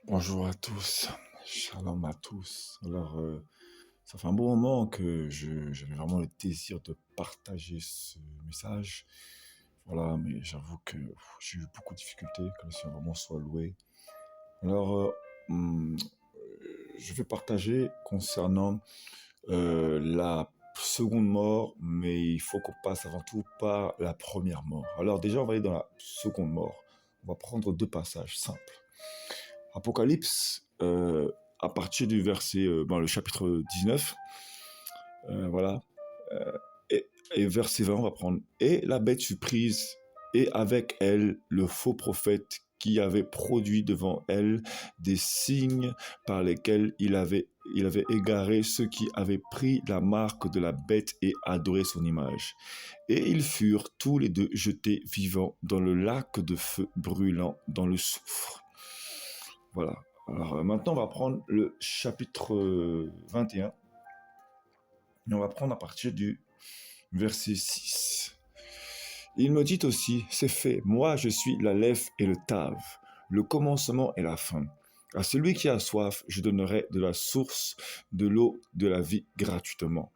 Bonjour à tous, shalom à tous. Alors, ça fait un bon moment que j'avais vraiment le désir de partager ce message. Voilà, mais j'avoue que j'ai eu beaucoup de difficultés, que le Seigneur vraiment soit loué. Alors, hum, je vais partager concernant la seconde mort, mais il faut qu'on passe avant tout par la première mort. Alors déjà, on va aller dans la seconde mort. On va prendre deux passages simples. Apocalypse, à partir du verset, le chapitre 19, voilà, euh, et, et verset 20, on va prendre. Et la bête fut prise, et avec elle le faux prophète qui avait produit devant elle des signes par lesquels il avait égaré ceux qui avaient pris la marque de la bête et adoré son image. Et ils furent tous les deux jetés vivants dans le lac de feu brûlant dans le soufre. Voilà. Alors maintenant, on va prendre le chapitre 21 et on va prendre à partir du verset 6. Il me dit aussi, c'est fait, moi je suis l'Aleph et le Tav, le commencement et la fin. À celui qui a soif, je donnerai de la source de l'eau de la vie gratuitement.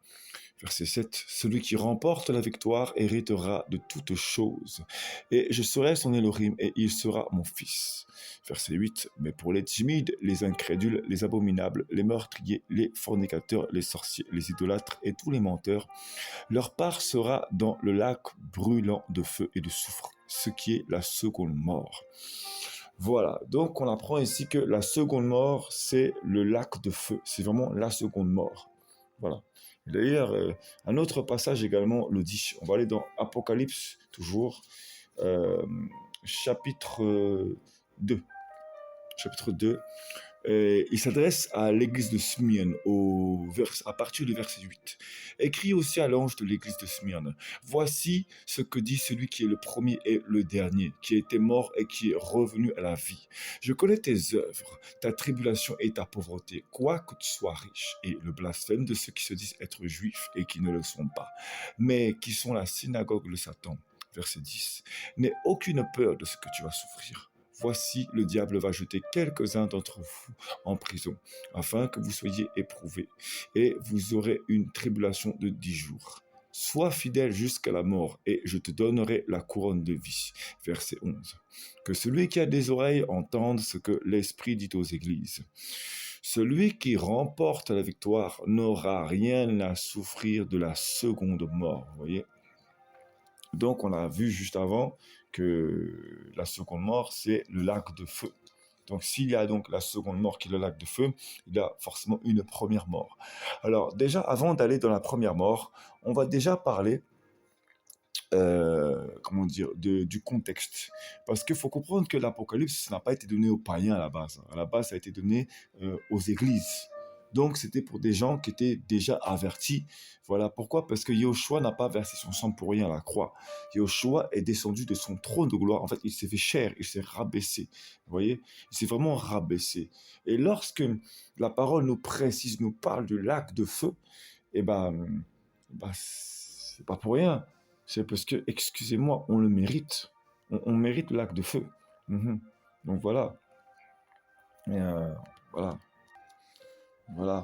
Verset 7. Celui qui remporte la victoire héritera de toutes choses, et je serai son Elohim, et il sera mon fils. Verset 8. Mais pour les timides, les incrédules, les abominables, les meurtriers, les fornicateurs, les sorciers, les idolâtres et tous les menteurs, leur part sera dans le lac brûlant de feu et de soufre, ce qui est la seconde mort. Voilà, donc on apprend ici que la seconde mort, c'est le lac de feu. C'est vraiment la seconde mort. Voilà. D'ailleurs, un autre passage également le dit. On va aller dans Apocalypse, toujours, euh, chapitre 2. Chapitre 2. Il s'adresse à l'église de Smyrne à partir du verset 8. Écrit aussi à l'ange de l'église de Smyrne. Voici ce que dit celui qui est le premier et le dernier, qui était mort et qui est revenu à la vie. Je connais tes œuvres, ta tribulation et ta pauvreté, quoique tu sois riche, et le blasphème de ceux qui se disent être juifs et qui ne le sont pas, mais qui sont la synagogue de Satan. Verset 10. N'aie aucune peur de ce que tu vas souffrir. Voici, le diable va jeter quelques-uns d'entre vous en prison, afin que vous soyez éprouvés, et vous aurez une tribulation de 10 jours. Sois fidèle jusqu'à la mort, et je te donnerai la couronne de vie. Verset 11. Que celui qui a des oreilles entende ce que l'Esprit dit aux églises. Celui qui remporte la victoire n'aura rien à souffrir de la seconde mort. Vous voyez? Donc, on a vu juste avant que la seconde mort, c'est le lac de feu. Donc, s'il y a donc la seconde mort qui est le lac de feu, il y a forcément une première mort. Alors, déjà, avant d'aller dans la première mort, on va déjà parler, comment dire, du contexte. Parce qu'il faut comprendre que l'Apocalypse n'a pas été donné aux païens à la base. À la base, ça a été donné aux églises. Donc, c'était pour des gens qui étaient déjà avertis. Voilà pourquoi. Parce que Yahushua n'a pas versé son sang pour rien à la croix. Yahushua est descendu de son trône de gloire. En fait, il s'est fait chair, il s'est rabaissé. Vous voyez? Il s'est vraiment rabaissé. Et lorsque la parole nous précise, nous parle du lac de feu, eh ben, c'est pas pour rien. C'est parce que, excusez-moi, on le mérite. On mérite le lac de feu. Mhm. Donc voilà. Et, voilà. Voilà.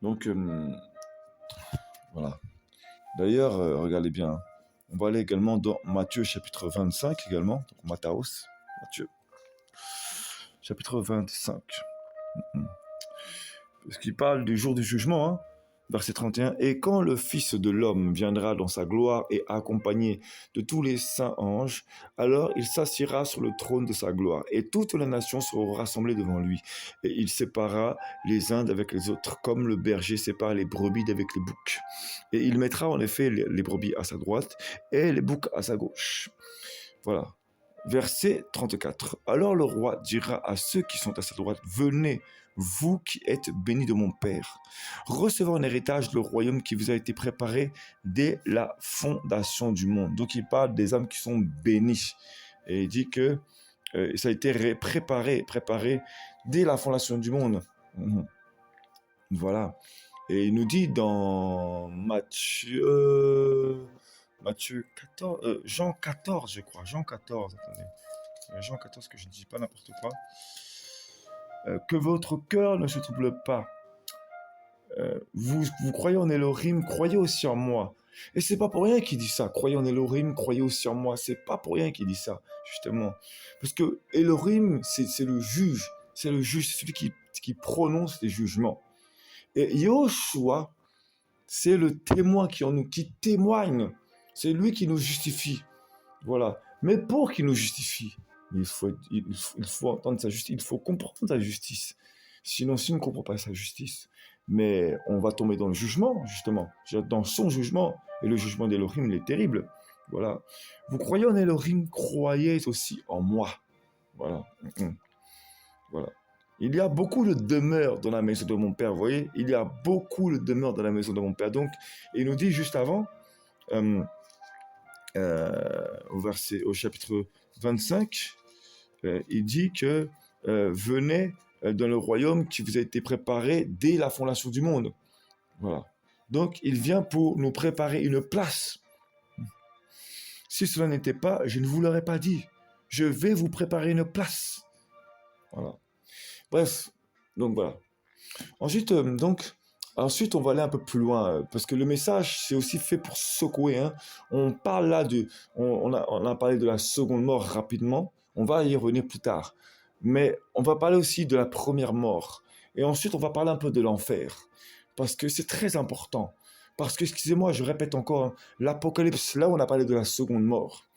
Donc, voilà. D'ailleurs, regardez bien. On va aller également dans Matthieu chapitre 25 également. Donc, Matthaus. Matthieu. Chapitre 25. Mhm. Parce qu'il parle du jour du jugement, hein. Verset 31. Et quand le Fils de l'homme viendra dans sa gloire et accompagné de tous les saints anges, alors il s'assiera sur le trône de sa gloire, et toutes les nations seront rassemblées devant lui. Et il séparera les uns d'avec les autres, comme le berger sépare les brebis d'avec les boucs. Et il mettra en effet les brebis à sa droite et les boucs à sa gauche. Voilà. Verset 34. Alors le roi dira à ceux qui sont à sa droite, venez, vous qui êtes bénis de mon Père, recevez en héritage le royaume qui vous a été préparé dès la fondation du monde. Donc il parle des âmes qui sont bénies. Et il dit que ça a été préparé dès la fondation du monde. Voilà. Et il nous dit dans Matthieu 14, Jean 14, je crois. Jean 14, attendez. Jean 14, que je ne dis pas n'importe quoi. que votre cœur ne se trouble pas. Vous croyez en Elohim, croyez aussi en moi. Et c'est pas pour rien qu'il dit ça. Croyez en Elohim, croyez aussi en moi. C'est pas pour rien qu'il dit ça, justement. Parce que Elohim, c'est le juge. C'est le juge, c'est celui qui prononce les jugements. Et Yahushua, c'est le témoin qui en nous, qui témoigne. C'est lui qui nous justifie. Voilà. Mais pour qu'il nous justifie, il faut entendre sa justice, il faut comprendre sa justice. Sinon, si on ne comprend pas sa justice, mais on va tomber dans le jugement, justement, dans son jugement. Et le jugement d'Elohim, il est terrible. Voilà. Vous croyez en Elohim, croyez aussi en moi. Voilà. Voilà. Il y a beaucoup de demeures dans la maison de mon Père, vous voyez. Il y a beaucoup de demeures dans la maison de mon Père. Donc, il nous dit juste avant, au chapitre 25, il dit que venez dans le royaume qui vous a été préparé dès la fondation du monde. Voilà. Donc, il vient pour nous préparer une place. Si cela n'était pas, je ne vous l'aurais pas dit. Je vais vous préparer une place. Voilà. Bref, donc voilà. Ensuite, on va aller un peu plus loin, parce que le message, c'est aussi fait pour secouer. Hein. On parle là on a parlé de la seconde mort rapidement. On va y revenir plus tard. Mais on va parler aussi de la première mort. Et ensuite, on va parler un peu de l'enfer. Parce que c'est très important. Parce que, excusez-moi, je répète encore, hein, l'Apocalypse, là où on a parlé de la seconde mort,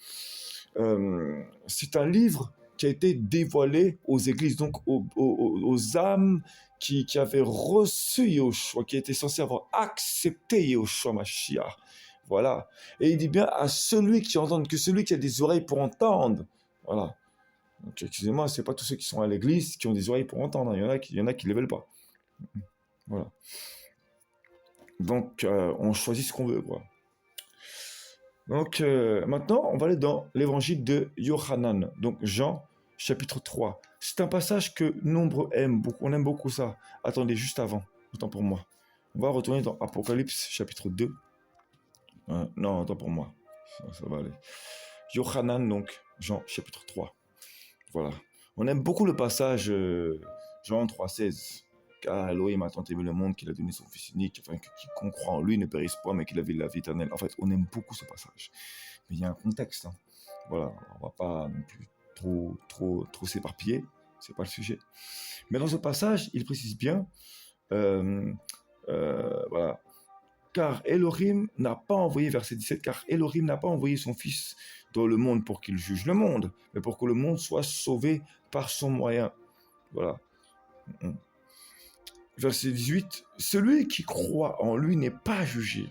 c'est un livre qui a été dévoilé aux églises, donc aux âmes qui avaient reçu Yahushua, qui étaient censés avoir accepté Yahushua Mashiach. Voilà. Et il dit bien à celui qui entend, que celui qui a des oreilles pour entendre. Voilà. Donc, excusez-moi, ce n'est pas tous ceux qui sont à l'église qui ont des oreilles pour entendre. Il y en a qui ne les veulent pas. Voilà. Donc, on choisit ce qu'on veut, quoi. Donc, maintenant, on va aller dans l'évangile de Yohanan. Donc, Jean, chapitre 3. C'est un passage que nombreux aiment beaucoup. On aime beaucoup ça. Attendez, juste avant. Autant pour moi. On va retourner dans Apocalypse, chapitre 2. Non, autant pour moi. Ça va aller. Yohanan, donc, Jean, chapitre 3. Voilà. On aime beaucoup le passage Jean 3,16. Car Elohim a tant aimé le monde qu'il a donné son Fils unique, afin que quiconque croit en lui ne périsse pas, mais qu'il ait la vie éternelle. En fait, on aime beaucoup ce passage. Mais il y a un contexte. Hein. Voilà, on ne va pas non plus trop s'éparpiller. C'est pas le sujet. Mais dans ce passage, il précise bien, voilà, car Elohim n'a pas envoyé, verset 17, car Elohim n'a pas envoyé son Fils dans le monde pour qu'il juge le monde, mais pour que le monde soit sauvé par son moyen. Voilà. Verset 18, celui qui croit en lui n'est pas jugé,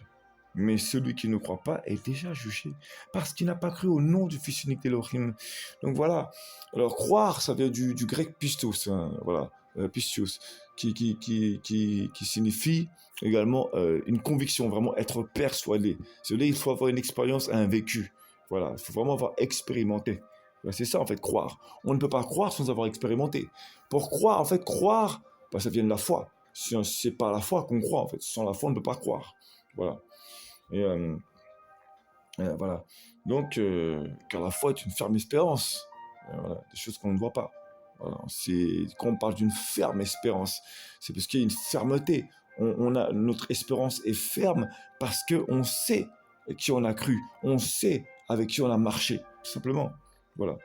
mais celui qui ne croit pas est déjà jugé, parce qu'il n'a pas cru au nom du Fils unique d'Elohim. Donc voilà, alors croire, ça vient du grec pistos, hein, voilà, pistios, qui signifie également une conviction, vraiment être persuadé. C'est-à-dire il faut avoir une expérience, un vécu. Voilà, il faut vraiment avoir expérimenté. C'est ça en fait, croire. On ne peut pas croire sans avoir expérimenté. Pour croire, en fait, croire, ça vient de la foi. C'est par la foi qu'on croit, en fait. Sans la foi, on ne peut pas croire. Voilà. Et voilà. Donc, car la foi est une ferme espérance. Voilà. Des choses qu'on ne voit pas. Voilà. Quand on parle d'une ferme espérance, c'est parce qu'il y a une fermeté. Notre espérance est ferme parce qu'on sait qui on a cru. On sait avec qui on a marché, tout simplement. Voilà.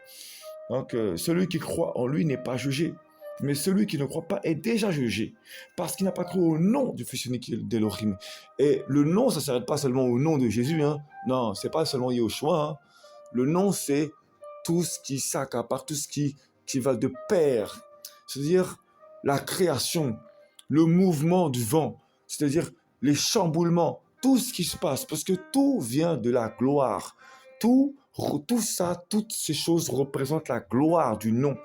Donc, celui qui croit en lui n'est pas jugé. Mais celui qui ne croit pas est déjà jugé, parce qu'il n'a pas cru au nom du Fils unique d'Elohim. Et le nom, ça ne s'arrête pas seulement au nom de Jésus. Hein. Non, ce n'est pas seulement Yahushua. Hein. Le nom, c'est tout ce qui s'accapare, tout ce qui va de pair. C'est-à-dire la création, le mouvement du vent, c'est-à-dire les chamboulements, tout ce qui se passe, parce que tout vient de la gloire. Tout ça, toutes ces choses représentent la gloire du nom.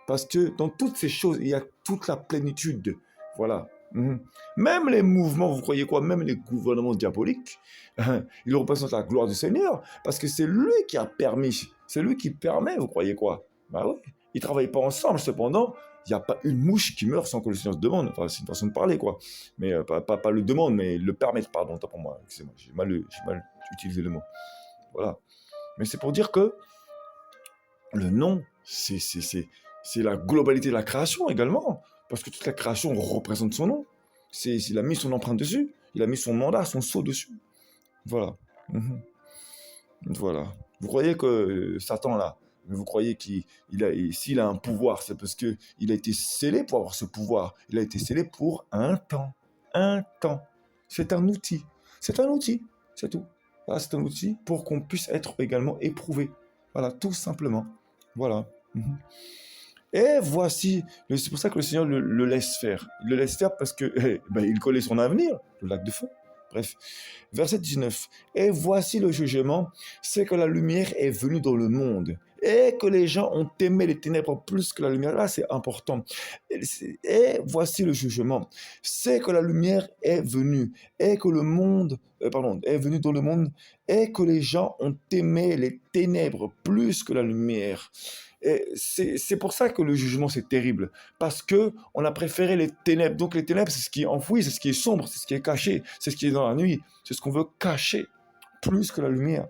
Parce que dans toutes ces choses, il y a toute la plénitude. Voilà. Même les mouvements, vous croyez quoi? Même les gouvernements diaboliques, ils représentent la gloire du Seigneur. Parce que c'est lui qui a permis. C'est lui qui permet, vous croyez quoi? Bah oui. Ils ne travaillent pas ensemble, cependant. Il n'y a pas une mouche qui meurt sans que le Seigneur se demande. Enfin, c'est une façon de parler, quoi. Mais pas le demande, mais le permettre. Pardon, tant pour moi. Excusez-moi, j'ai mal utilisé le mot. Voilà. Mais c'est pour dire que le nom, c'est c'est la globalité de la création également, parce que toute la création représente son nom. Il a mis son empreinte dessus, il a mis son mandat, son sceau dessus. Voilà. Mhm. Voilà. Vous croyez que Satan, là, vous croyez s'il a un pouvoir, c'est parce qu'il a été scellé pour avoir ce pouvoir. Il a été scellé pour un temps. Un temps. C'est un outil. C'est un outil. C'est tout. Voilà, c'est un outil pour qu'on puisse être également éprouvé. Voilà, tout simplement. Voilà. Mhm. Et voici, c'est pour ça que le Seigneur le laisse faire. Il le laisse faire parce que il connaît son avenir, le lac de feu. Bref, verset 19. Et voici le jugement, c'est que la lumière est venue dans le monde et que les gens ont aimé les ténèbres plus que la lumière. Là, c'est important. Et voici le jugement, c'est que la lumière est venue et que le monde, est venu dans le monde et que les gens ont aimé les ténèbres plus que la lumière. Et c'est pour ça que le jugement, c'est terrible. Parce que on a préféré les ténèbres. Donc les ténèbres, c'est ce qui est enfoui, c'est ce qui est sombre, c'est ce qui est caché, c'est ce qui est dans la nuit. C'est ce qu'on veut cacher plus que la lumière.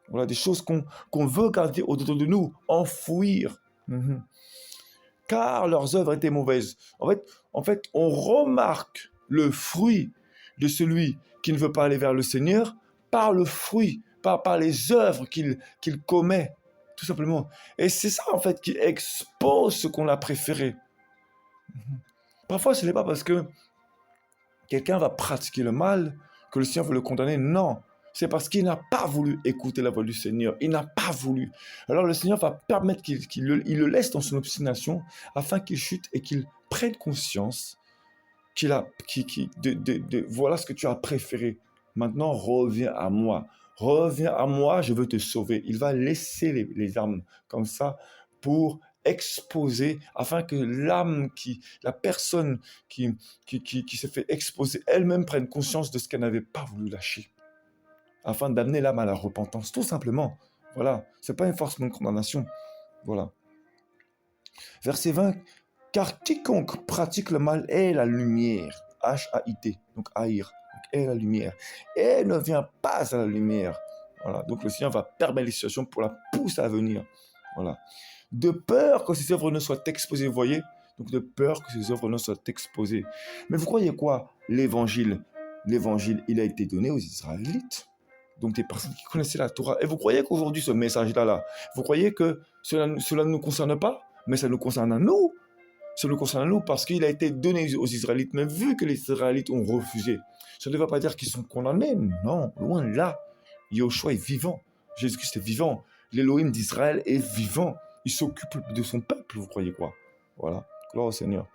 Voilà, des choses qu'on veut garder autour de nous, enfouir. Mhm. Car leurs œuvres étaient mauvaises. En fait, on remarque le fruit de celui qui ne veut pas aller vers le Seigneur par le fruit, par les œuvres qu'il commet. Tout simplement. Et c'est ça, en fait, qui expose ce qu'on a préféré. Parfois, ce n'est pas parce que quelqu'un va pratiquer le mal que le Seigneur veut le condamner. Non. C'est parce qu'il n'a pas voulu écouter la voix du Seigneur. Il n'a pas voulu. Alors, le Seigneur va permettre qu'il le laisse dans son obstination afin qu'il chute et qu'il prenne conscience voilà ce que tu as préféré. Maintenant, reviens à moi. Reviens à moi, je veux te sauver. Il va laisser les armes comme ça pour exposer, afin que la personne qui s'est fait exposer elle-même prenne conscience de ce qu'elle n'avait pas voulu lâcher, afin d'amener l'âme à la repentance, tout simplement. Voilà, c'est pas une forcément de condamnation. Voilà. Verset 20, car quiconque pratique le mal est la lumière, H-A-I-T, donc haïr, est la lumière, et ne vient pas à la lumière. Voilà, donc le Seigneur va permettre les situations pour la pousser à venir. Voilà. De peur que ses œuvres ne soient exposées, vous voyez, donc de peur que ses œuvres ne soient exposées. Mais vous croyez quoi? L'évangile, il a été donné aux Israélites, donc des personnes qui connaissaient la Torah. Et vous croyez qu'aujourd'hui, ce message-là, vous croyez que cela ne nous concerne pas? Mais ça nous concerne à nous. Ça nous concerne à nous parce qu'il a été donné aux Israélites. Mais vu que les Israélites ont refusé, ça ne veut pas dire qu'ils sont condamnés. Non, loin de là. Yahushua est vivant. Jésus-Christ est vivant. L'Élohim d'Israël est vivant. Il s'occupe de son peuple, vous croyez quoi? Voilà. Gloire au Seigneur.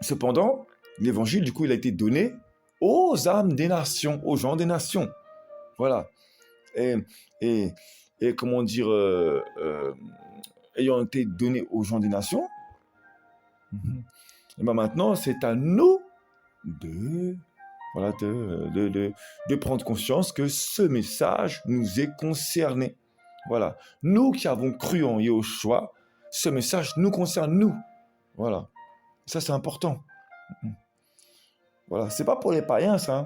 Cependant, l'évangile, du coup, il a été donné aux âmes des nations, aux gens des nations. Voilà. Et comment dire, ayant été donné aux gens des nations, et ben maintenant, c'est à nous de prendre conscience que ce message nous est concerné. Voilà. Nous qui avons cru en Yahushua, ce message nous concerne, nous. Voilà. Ça, c'est important. Voilà. C'est pas pour les païens, ça. Hein.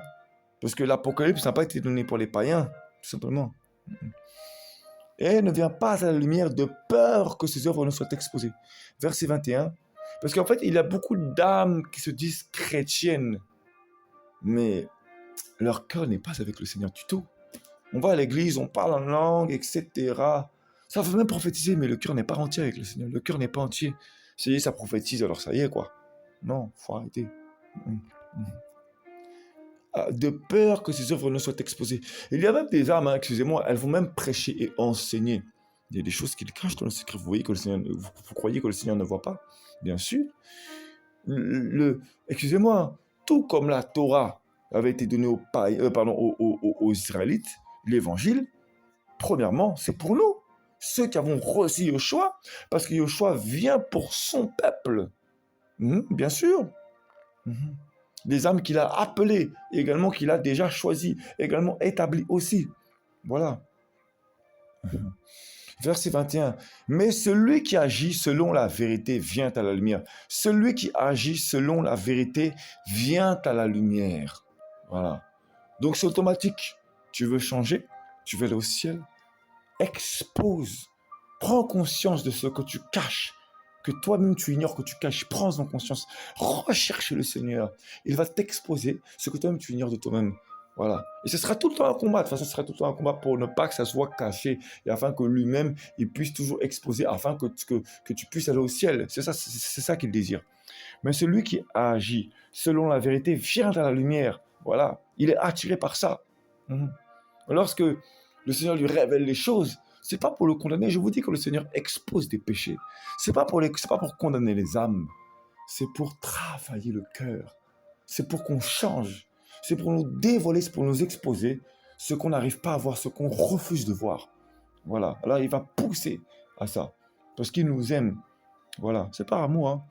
Parce que l'Apocalypse n'a pas été donné pour les païens, tout simplement. Et ne vient pas à la lumière de peur que ses œuvres ne soient exposées. Verset 21. Parce qu'en fait, il y a beaucoup d'âmes qui se disent chrétiennes, mais leur cœur n'est pas avec le Seigneur du tout. On va à l'église, on parle en langue, etc. Ça veut même prophétiser, mais le cœur n'est pas entier avec le Seigneur. Le cœur n'est pas entier. Si ça prophétise, alors ça y est, quoi. Non, faut arrêter. De peur que ces œuvres ne soient exposées. Il y a même des âmes, excusez-moi, elles vont même prêcher et enseigner. Il y a des choses qu'ils cachent dans le secret. Vous croyez que le Seigneur ne voit pas? Bien sûr. Excusez-moi, tout comme la Torah avait été donnée aux Israélites, l'évangile, premièrement, c'est pour nous, ceux qui avons reçu Yahushua, parce que Yahushua vient pour son peuple. Bien sûr. Des âmes qu'il a appelées, également qu'il a déjà choisies, également établies aussi. Voilà. Verset 21. Mais celui qui agit selon la vérité vient à la lumière. Celui qui agit selon la vérité vient à la lumière. Voilà. Donc c'est automatique. Tu veux changer, tu veux aller au ciel, expose. Prends conscience de ce que tu caches, que toi-même tu ignores, que tu caches. Prends en conscience. Recherche le Seigneur. Il va t'exposer ce que toi-même tu ignores de toi-même. Voilà. Et ce sera tout le temps un combat. De toute façon, ce sera tout le temps un combat pour ne pas que ça soit caché et afin que lui-même, il puisse toujours exposer, afin que tu puisses aller au ciel. C'est ça qu'il désire. Mais celui qui agit selon la vérité vient à la lumière. Voilà. Il est attiré par ça. Mhm. Lorsque le Seigneur lui révèle les choses, c'est pas pour le condamner. Je vous dis que le Seigneur expose des péchés. C'est pas pour condamner les âmes. C'est pour travailler le cœur. C'est pour qu'on change. C'est pour nous dévoiler, c'est pour nous exposer ce qu'on n'arrive pas à voir, ce qu'on refuse de voir. Voilà. Alors il va pousser à ça. Parce qu'il nous aime. Voilà. C'est par amour, hein.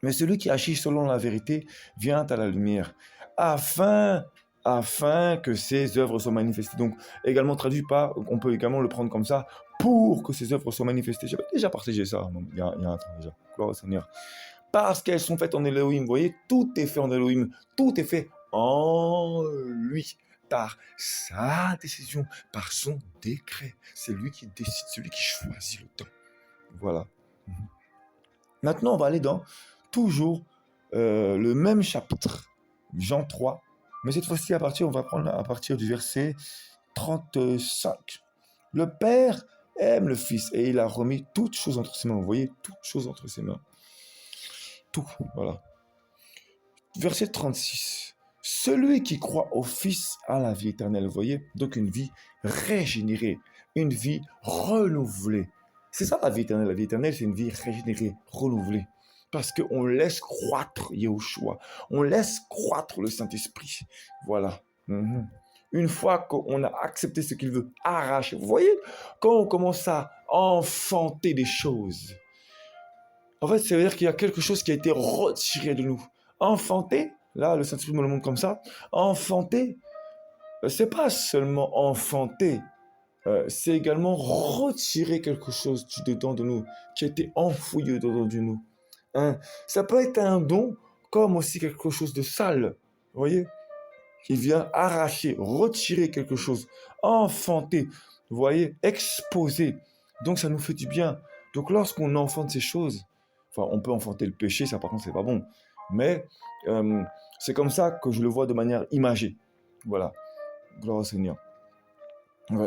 Mais celui qui agit selon la vérité vient à la lumière, afin, afin que ses œuvres soient manifestées. Donc, également traduit par, on peut également le prendre comme ça, pour que ses œuvres soient manifestées. J'avais déjà partagé ça, il y a un temps déjà. Gloire au Seigneur. Parce qu'elles sont faites en Elohim. Vous voyez, tout est fait en Elohim. Tout est fait en lui, par sa décision, par son décret. C'est lui qui décide, c'est lui qui choisit le temps. Voilà. Maintenant, on va aller dans toujours le même chapitre, Jean 3, mais cette fois-ci, on va prendre à partir du verset 35. Le Père aime le Fils et il a remis toutes choses entre ses mains. Vous voyez, toutes choses entre ses mains. Tout, voilà. Verset 36. Celui qui croit au Fils a la vie éternelle. Vous voyez, donc une vie régénérée, une vie renouvelée. C'est ça la vie éternelle. La vie éternelle, c'est une vie régénérée, renouvelée. Parce qu'on laisse croître Yahushua. On laisse croître le Saint-Esprit. Voilà. Une fois qu'on a accepté ce qu'il veut arracher. Vous voyez, quand on commence à enfanter des choses, en fait, ça veut dire qu'il y a quelque chose qui a été retiré de nous. Enfanter, là, le Saint-Esprit me le montre comme ça. Enfanter, c'est pas seulement enfanter, c'est également retirer quelque chose du dedans de nous, qui a été enfoui dedans de nous. Hein? Ça peut être un don, comme aussi quelque chose de sale, vous voyez, qui vient arracher, retirer quelque chose, enfanter, vous voyez, exposer. Donc ça nous fait du bien. Donc lorsqu'on enfante ces choses, enfin on peut enfanter le péché, ça par contre c'est pas bon, mais c'est comme ça que je le vois de manière imagée. Voilà, gloire au Seigneur.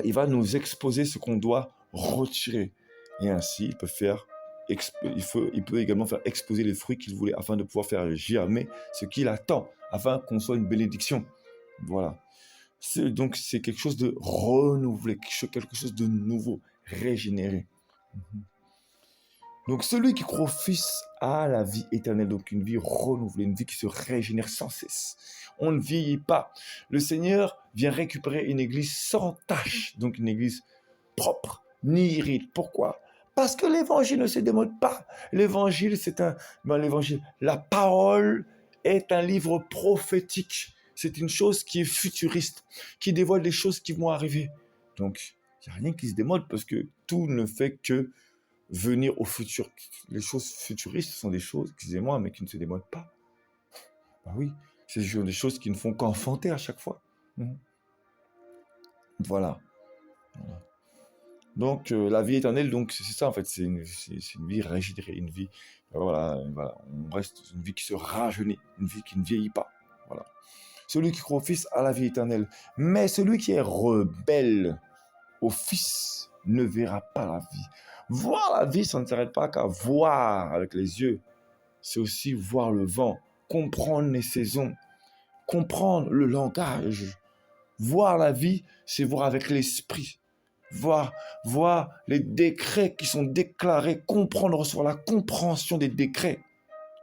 Il va nous exposer ce qu'on doit retirer. Et ainsi, il peut également faire exposer les fruits qu'il voulait afin de pouvoir faire germer ce qu'il attend, afin qu'on soit une bénédiction. Voilà. Donc, c'est quelque chose de renouvelé, quelque chose de nouveau, régénéré. Donc, celui qui croit au Fils a la vie éternelle, donc une vie renouvelée, une vie qui se régénère sans cesse. On ne vieillit pas. Le Seigneur vient récupérer une église sans tache, donc une église propre, ni irrite. Pourquoi ? Parce que l'évangile ne se démode pas. L'évangile, la parole est un livre prophétique. C'est une chose qui est futuriste, qui dévoile des choses qui vont arriver. Donc, il n'y a rien qui se démode parce que tout ne fait que venir au futur. Les choses futuristes sont des choses, excusez-moi, mais qui ne se démodent pas. Ben oui, c'est des choses qui ne font qu'enfanter à chaque fois. Voilà. Donc, la vie éternelle, donc c'est ça en fait, c'est une vie régénérée, une vie, voilà, on reste une vie qui se rajeunit, une vie qui ne vieillit pas. Voilà. Celui qui croit au Fils a la vie éternelle, mais celui qui est rebelle au Fils ne verra pas la vie. Voir la vie, ça ne s'arrête pas qu'à voir avec les yeux. C'est aussi voir le vent, comprendre les saisons, comprendre le langage. Voir la vie, c'est voir avec l'esprit. Voir les décrets qui sont déclarés, comprendre, recevoir la compréhension des décrets.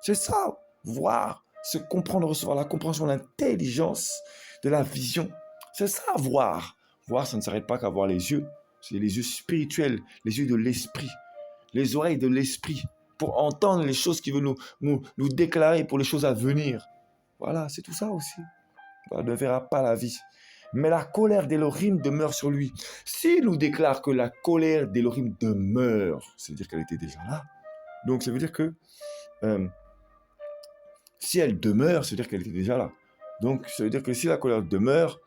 C'est ça, voir, se comprendre, recevoir la compréhension, l'intelligence de la vision. C'est ça, voir. Voir, ça ne s'arrête pas qu'à voir les yeux. C'est les yeux spirituels, les yeux de l'esprit, les oreilles de l'esprit, pour entendre les choses qui veulent nous déclarer pour les choses à venir. Voilà, c'est tout ça aussi. On ne verra pas la vie. Mais la colère d'Élohim demeure sur lui. S'il nous déclare que la colère d'Élohim demeure, c'est-à-dire qu'elle était déjà là. Donc ça veut dire que si elle demeure, c'est-à-dire qu'elle était déjà là. Donc ça veut dire que si la colère demeure,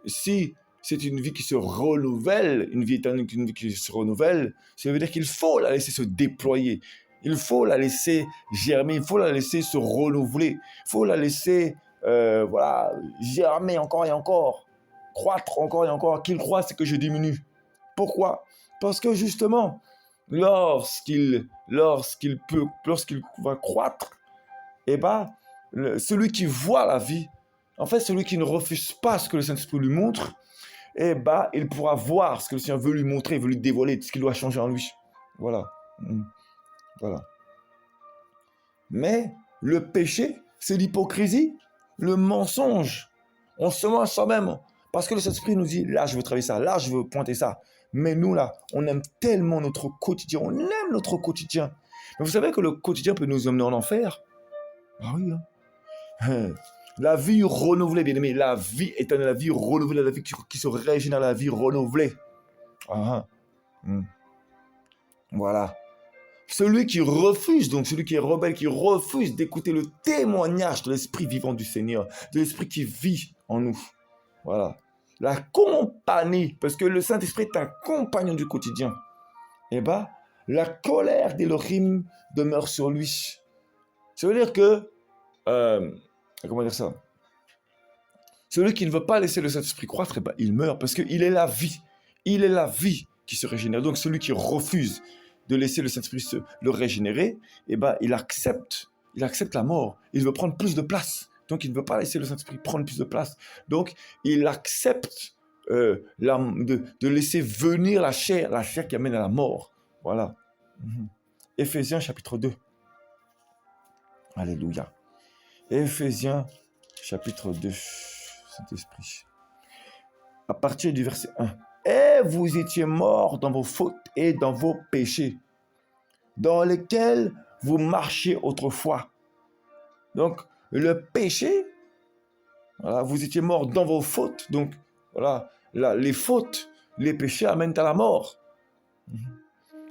si c'est une vie qui se renouvelle, une vie éternelle, une vie qui se renouvelle, ça veut dire qu'il faut la laisser se déployer. Il faut la laisser germer, il faut la laisser se renouveler, il faut la laisser voilà, germer encore et encore, croître encore et encore, qu'il croisse et que je diminue. Pourquoi? Parce que justement, lorsqu'il va croître, eh ben, celui qui voit la vie, en fait, celui qui ne refuse pas ce que le Saint-Esprit lui montre, eh ben, il pourra voir ce que le Seigneur veut lui montrer, veut lui dévoiler, ce qu'il doit changer en lui. Voilà. Voilà. Mais le péché, c'est l'hypocrisie, le mensonge. On se ment à soi-même. Parce que le Saint-Esprit nous dit, là, je veux travailler ça, là, je veux pointer ça. Mais nous, là, on aime tellement notre quotidien, on aime notre quotidien. Mais vous savez que le quotidien peut nous emmener en enfer? Ah oui, hein. La vie renouvelée, bien aimé, la vie éternelle, la vie renouvelée, la vie qui se régénère, la vie renouvelée. Ah, voilà. Celui qui refuse, donc celui qui est rebelle, qui refuse d'écouter le témoignage de l'Esprit vivant du Seigneur, de l'Esprit qui vit en nous. Voilà. La compagnie, parce que le Saint-Esprit est un compagnon du quotidien. Eh bien, la colère d'Élohim demeure sur lui. Ça veut dire que, comment dire ça? Celui qui ne veut pas laisser le Saint-Esprit croître, eh ben, il meurt, parce qu'il est la vie. Il est la vie qui se régénère. Donc celui qui refuse de laisser le Saint-Esprit le régénérer, eh ben, il accepte la mort. Il veut prendre plus de place. Donc, il ne veut pas laisser le Saint-Esprit prendre plus de place. Donc, il accepte de laisser venir la chair qui amène à la mort. Voilà. Éphésiens chapitre 2. Alléluia. Éphésiens chapitre 2. Saint-Esprit. À partir du verset 1. Et vous étiez morts dans vos fautes et dans vos péchés, dans lesquels vous marchiez autrefois. Donc, le péché, voilà, vous étiez morts dans vos fautes. Donc, voilà, les fautes, les péchés amènent à la mort.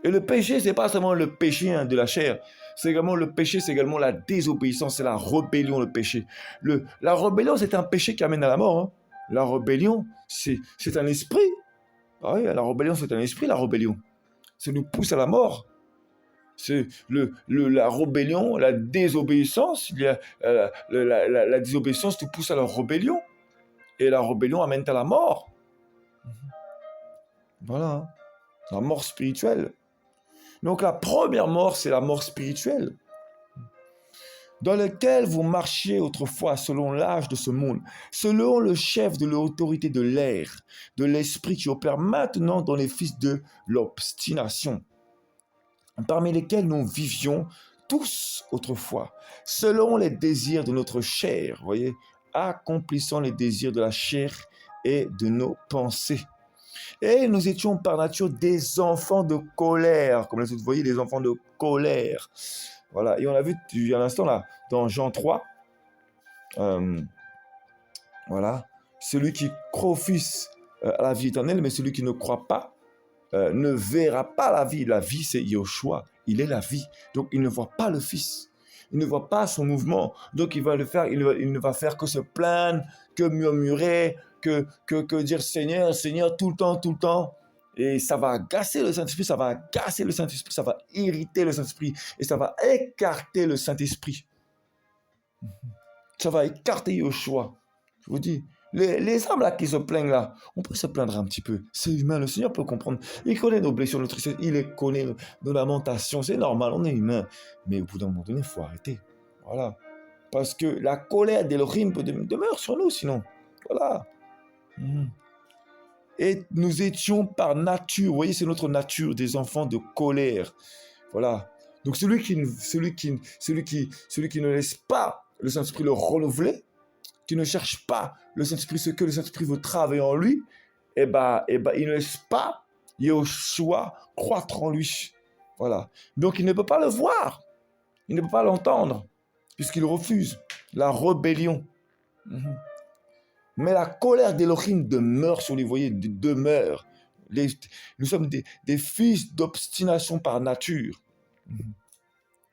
Et le péché, ce n'est pas seulement le péché de la chair. C'est également le péché, c'est également la désobéissance, c'est la rébellion, le péché. La rébellion, c'est un péché qui amène à la mort. Hein. La rébellion, c'est un esprit. Ah oui, la rébellion, c'est un esprit, la rébellion. Ça nous pousse à la mort. C'est la rébellion, la désobéissance. La désobéissance nous pousse à la rébellion. Et la rébellion amène à la mort. Voilà. La mort spirituelle. Donc la première mort, c'est la mort spirituelle. Dans laquelle vous marchiez autrefois selon l'âge de ce monde, selon le chef de l'autorité de l'air, de l'esprit qui opère maintenant dans les fils de l'obstination, parmi lesquels nous vivions tous autrefois, selon les désirs de notre chair, voyez, accomplissant les désirs de la chair et de nos pensées. Et nous étions par nature des enfants de colère, comme là vous voyez, des enfants de colère. Voilà, et on l'a vu il y a un instant là, dans Jean 3, voilà, celui qui croit au Fils à la vie éternelle, mais celui qui ne croit pas, ne verra pas la vie. La vie, c'est Yoshua. Il est la vie. Donc, il ne voit pas le Fils. Il ne voit pas son mouvement. Donc, il ne va faire que se plaindre, que murmurer, que dire Seigneur, Seigneur, tout le temps. Et ça va agacer le Saint-Esprit, ça va agacer le Saint-Esprit, ça va irriter le Saint-Esprit et ça va écarter le Saint-Esprit. Ça va écarter Yoshua. Je vous dis, les âmes là qui se plaignent là, on peut se plaindre un petit peu. C'est humain, le Seigneur peut comprendre. Il connaît nos blessures, nos tristesses, il les connaît, nos lamentations. C'est normal, on est humain. Mais au bout d'un moment donné, il faut arrêter. Voilà. Parce que la colère d'Élohim demeure sur nous sinon. Voilà. Et nous étions par nature, vous voyez, c'est notre nature, des enfants de colère. Voilà. Donc celui qui ne laisse pas le Saint-Esprit le renouveler, qui ne cherche pas le Saint-Esprit, ce que le Saint-Esprit veut travailler en lui, il ne laisse pas Yoshua croître en lui. Voilà. Donc il ne peut pas le voir, il ne peut pas l'entendre, puisqu'il refuse la rébellion. Mais la colère d'Élohim demeure sur lui, vous voyez, demeure. Nous sommes des fils d'obstination par nature.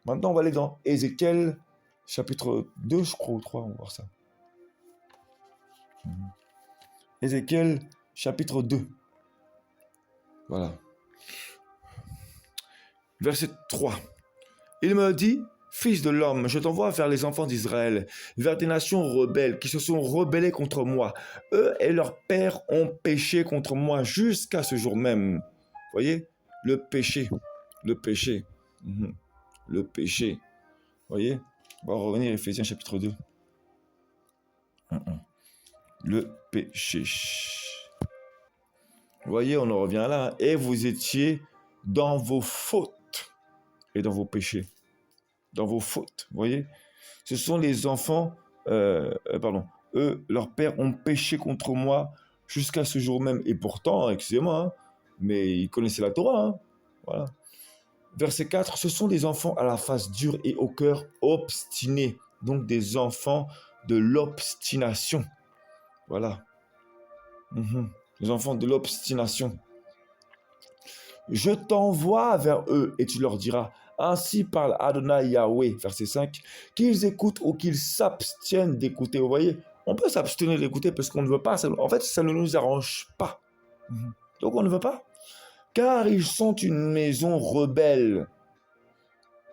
Maintenant, on va aller dans Ézéchiel, chapitre 2, je crois, ou 3, on va voir ça. Ézéchiel, chapitre 2. Voilà. Verset 3. Il me dit, fils de l'homme, je t'envoie vers les enfants d'Israël, vers des nations rebelles qui se sont rebellées contre moi. Eux et leurs pères ont péché contre moi jusqu'à ce jour même. Voyez, le péché, le péché, le péché. Voyez, on va revenir à Éphésiens chapitre 2. Le péché. Vous voyez, on en revient là. Et vous étiez dans vos fautes et dans vos péchés. Dans vos fautes, vous voyez. Ce sont les enfants, eux, leurs pères ont péché contre moi jusqu'à ce jour même. Et pourtant, excusez-moi, mais ils connaissaient la Torah. Voilà. Verset 4, ce sont des enfants à la face dure et au cœur obstiné. Donc des enfants de l'obstination. Voilà. Les enfants de l'obstination. Je t'envoie vers eux et tu leur diras, ainsi parle Adonai Yahweh, verset 5, qu'ils écoutent ou qu'ils s'abstiennent d'écouter. Vous voyez, on peut s'abstenir d'écouter parce qu'on ne veut pas. En fait, ça ne nous arrange pas. Donc on ne veut pas. Car ils sont une maison rebelle.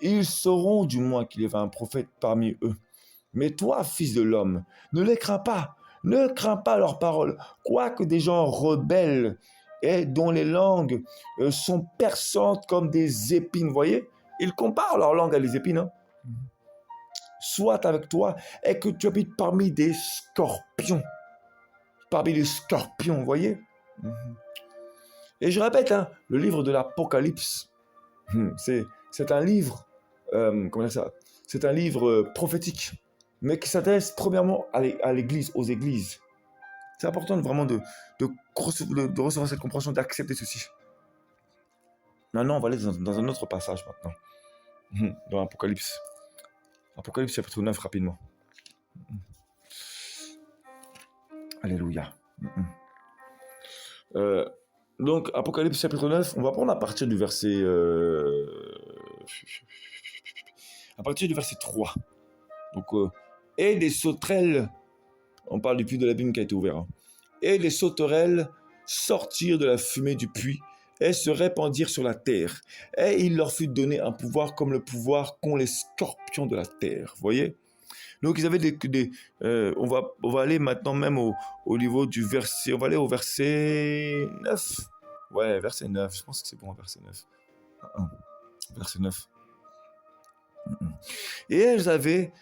Ils sauront du moins qu'il y avait un prophète parmi eux. Mais toi, fils de l'homme, ne les crains pas. Ne crains pas leurs paroles. Quoique des gens rebelles et dont les langues sont perçantes comme des épines. Vous voyez, ils comparent leur langue à des épines. Soit avec toi et que tu habites parmi des scorpions. Parmi des scorpions, vous voyez. Et je répète, le livre de l'Apocalypse, c'est un livre, comment dire ça? C'est un livre prophétique, mais qui s'adresse premièrement à l'église, aux églises. C'est important vraiment de recevoir cette compréhension, d'accepter ceci. Maintenant, on va aller dans un autre passage maintenant, dans l'Apocalypse. Apocalypse chapitre 9, rapidement. Alléluia. Donc, Apocalypse chapitre 9, on va prendre à partir du verset... à partir du verset 3. Donc, et des sauterelles, on parle du puits de l'abîme qui a été ouvert, et les sauterelles sortirent de la fumée du puits et se répandirent sur la terre. Et il leur fut donné un pouvoir comme le pouvoir qu'ont les scorpions de la terre. Vous voyez? Donc, ils avaient on va aller maintenant même au niveau du verset. On va aller au verset 9. Ouais, verset 9. Je pense que c'est bon, verset 9. Verset 9. Et elles avaient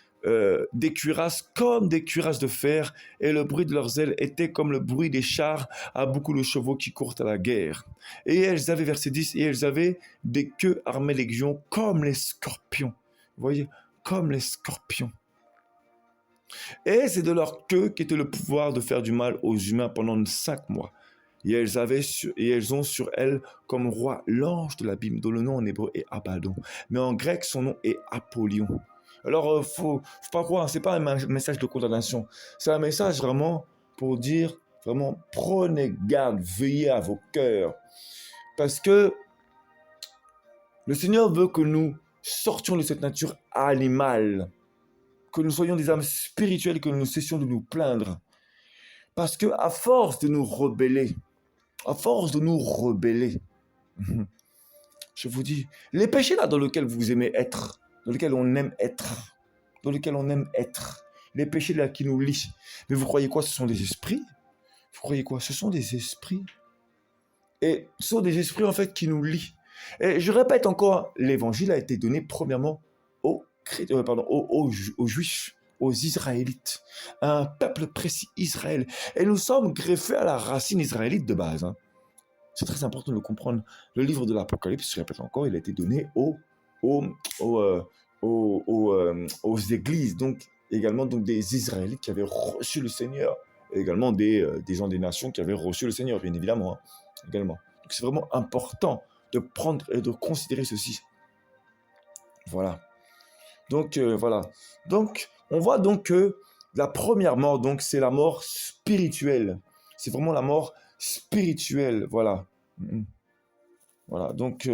des cuirasses comme des cuirasses de fer, et le bruit de leurs ailes était comme le bruit des chars à beaucoup de chevaux qui courent à la guerre. Et elles avaient, verset 10, et elles avaient des queues armées d'aiguillons comme les scorpions. Vous voyez, comme les scorpions. Et c'est de leur queue qu'était le pouvoir de faire du mal aux humains pendant 5 mois. Et elles ont sur elles comme roi l'ange de l'abîme, dont le nom en hébreu est Abaddon, mais en grec son nom est Apollyon. Alors, faut pas croire, c'est pas un message de condamnation, c'est un message vraiment pour dire, vraiment, prenez garde, veillez à vos cœurs, parce que le Seigneur veut que nous sortions de cette nature animale, que nous soyons des âmes spirituelles, que nous cessions de nous plaindre, parce que à force de nous rebeller, je vous dis, les péchés là dans lesquels vous aimez être, dans lesquels on aime être, les péchés là qui nous lient. Mais vous croyez quoi? Ce sont des esprits? Vous croyez quoi? Ce sont des esprits. Et ce sont des esprits en fait qui nous lient. Et je répète encore, l'évangile a été donné premièrement aux Juifs, aux Israélites, à un peuple précis, Israël. Et nous sommes greffés à la racine israélite de base. C'est très important de le comprendre. Le livre de l'Apocalypse, je répète encore, il a été donné aux églises, donc également donc des Israélites qui avaient reçu le Seigneur, et également des gens des nations qui avaient reçu le Seigneur, bien évidemment. Également. Donc c'est vraiment important de prendre et de considérer ceci. Voilà. Donc voilà. Donc on voit donc que la première mort, donc c'est la mort spirituelle. C'est vraiment la mort spirituelle. Voilà. Voilà. Donc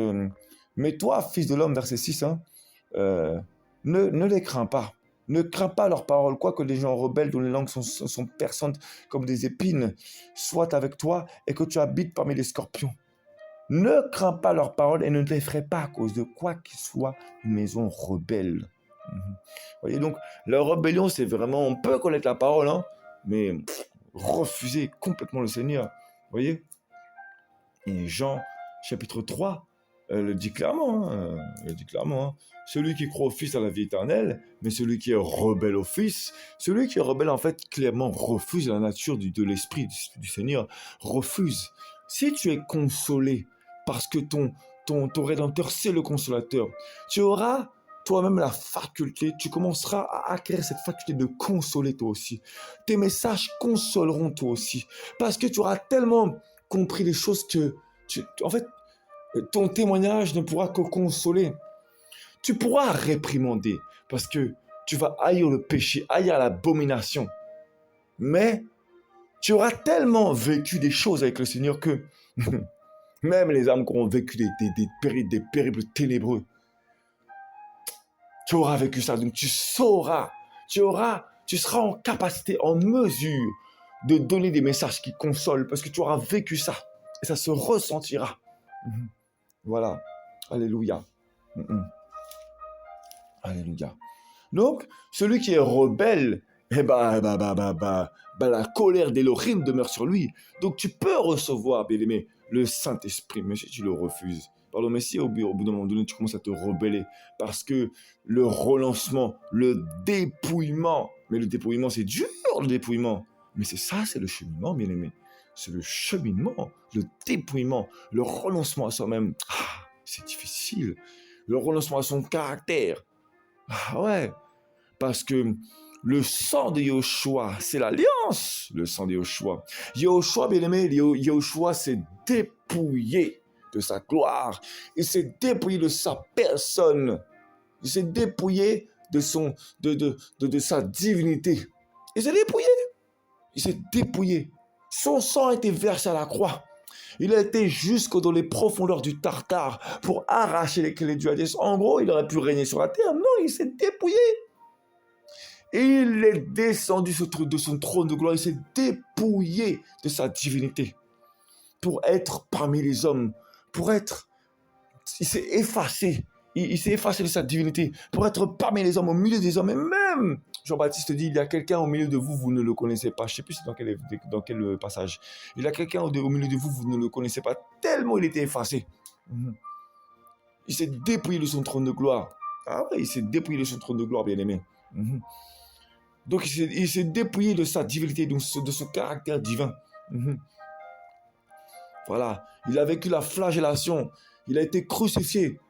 mais toi, fils de l'homme, verset 6, ne les crains pas. Ne crains pas leurs paroles, quoique les gens rebelles dont les langues sont perçantes comme des épines, soient avec toi et que tu habites parmi les scorpions. Ne crains pas leurs paroles et ne t'effraie pas à cause de quoi qu'il soit une maison rebelle. Voyez donc, la rébellion, c'est vraiment, on peut connaître la parole, hein, mais refuser complètement le Seigneur. Voyez. Et Jean, chapitre 3, le dit clairement. Hein. Celui qui croit au Fils a la vie éternelle, mais celui qui est rebelle au Fils, celui qui est rebelle, en fait, clairement refuse la nature de l'Esprit du Seigneur. Refuse. Si tu es consolé parce que ton Rédempteur, c'est le consolateur, tu auras toi-même la faculté, tu commenceras à acquérir cette faculté de consoler toi aussi. Tes messages consoleront toi aussi. Parce que tu auras tellement compris les choses que, en fait, ton témoignage ne pourra que consoler. Tu pourras réprimander parce que tu vas haïr le péché, haïr l'abomination. Mais tu auras tellement vécu des choses avec le Seigneur que même les âmes qui auront vécu des périples ténébreux, tu auras vécu ça. Donc tu sauras, tu seras en capacité, en mesure de donner des messages qui consolent parce que tu auras vécu ça. Et ça se ressentira. Voilà. Alléluia. Alléluia. Donc, celui qui est rebelle, la colère d'Élohim demeure sur lui. Donc, tu peux recevoir, bien aimé, le Saint-Esprit, mais si tu le refuses. Pardon, mais si au bout d'un moment donné, tu commences à te rebeller, parce que le relancement, le dépouillement, mais le dépouillement, c'est dur, le dépouillement. Mais c'est ça, c'est le cheminement, bien aimé. C'est le cheminement, le dépouillement, le renoncement à soi-même. C'est difficile. Le renoncement à son caractère. Ouais, parce que le sang de Yahushua, c'est l'alliance, le sang de Yahushua. Yahushua, bien aimé, Yahushua s'est dépouillé de sa gloire. Il s'est dépouillé de sa personne. Il s'est dépouillé de sa divinité. Il s'est dépouillé. Il s'est dépouillé. Son sang a été versé à la croix. Il a été jusqu'au dans les profondeurs du Tartare pour arracher les clés du Hadès. En gros, il aurait pu régner sur la terre. Non, il s'est dépouillé. Et il est descendu de son trône de gloire. Il s'est dépouillé de sa divinité pour être parmi les hommes. Il s'est effacé. Il s'est effacé de sa divinité pour être parmi les hommes, au milieu des hommes. Et même, Jean-Baptiste dit, il y a quelqu'un au milieu de vous, vous ne le connaissez pas. Je ne sais plus dans quel passage. Il y a quelqu'un au milieu de vous, vous ne le connaissez pas. Tellement il était effacé. Il s'est dépouillé de son trône de gloire. Ah ouais, il s'est dépouillé de son trône de gloire, bien aimé. Donc il s'est dépouillé de sa divinité, de son caractère divin. Voilà. Il a vécu la flagellation. Il a été crucifié.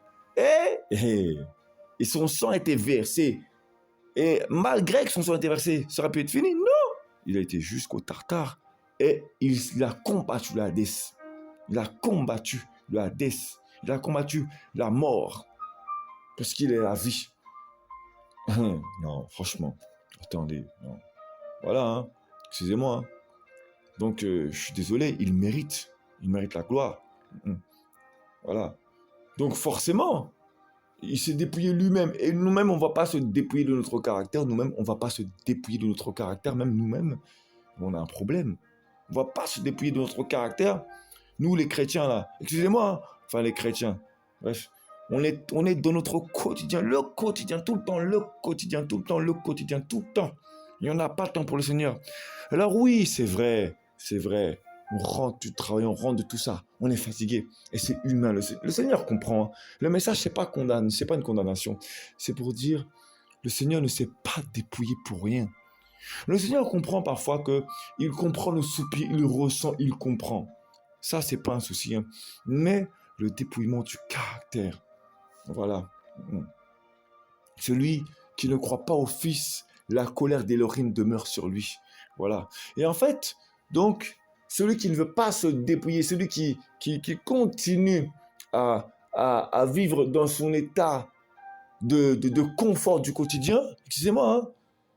Et son sang a été versé. Et malgré que son sang a été versé, ça aurait pu être fini. Non. Il a été jusqu'au Tartare. Et il a combattu le Hadès. Il a combattu le Hadès. Il a combattu la mort. Parce qu'il est la vie. Non, franchement. Attendez. Non. Voilà. Hein. Excusez-moi. Hein. Donc, je suis désolé. Il mérite la gloire. Voilà. Donc, forcément, il s'est dépouillé lui-même. Et nous-mêmes, on ne va pas se dépouiller de notre caractère. Nous-mêmes, on ne va pas se dépouiller de notre caractère. Même nous-mêmes, on a un problème. On ne va pas se dépouiller de notre caractère. Nous, les chrétiens, là. Excusez-moi. Hein. Enfin, les chrétiens. Bref. On est dans notre quotidien. Le quotidien, tout le temps. Le quotidien, tout le temps. Le quotidien, tout le temps. Il n'y en a pas de temps pour le Seigneur. Alors oui, c'est vrai. C'est vrai. On rentre du travail, on rentre de tout ça. On est fatigué. Et c'est humain. Le Seigneur comprend. Le message, c'est pas une condamnation. C'est pour dire, le Seigneur ne s'est pas dépouillé pour rien. Le Seigneur comprend parfois qu'il comprend le soupir, il le ressent, il comprend. Ça, c'est pas un souci. Hein. Mais le dépouillement du caractère. Voilà. Celui qui ne croit pas au Fils, la colère d'Élohim demeure sur lui. Voilà. Et en fait, donc, celui qui ne veut pas se dépouiller, celui qui continue à vivre dans son état de confort du quotidien, excusez-moi, hein,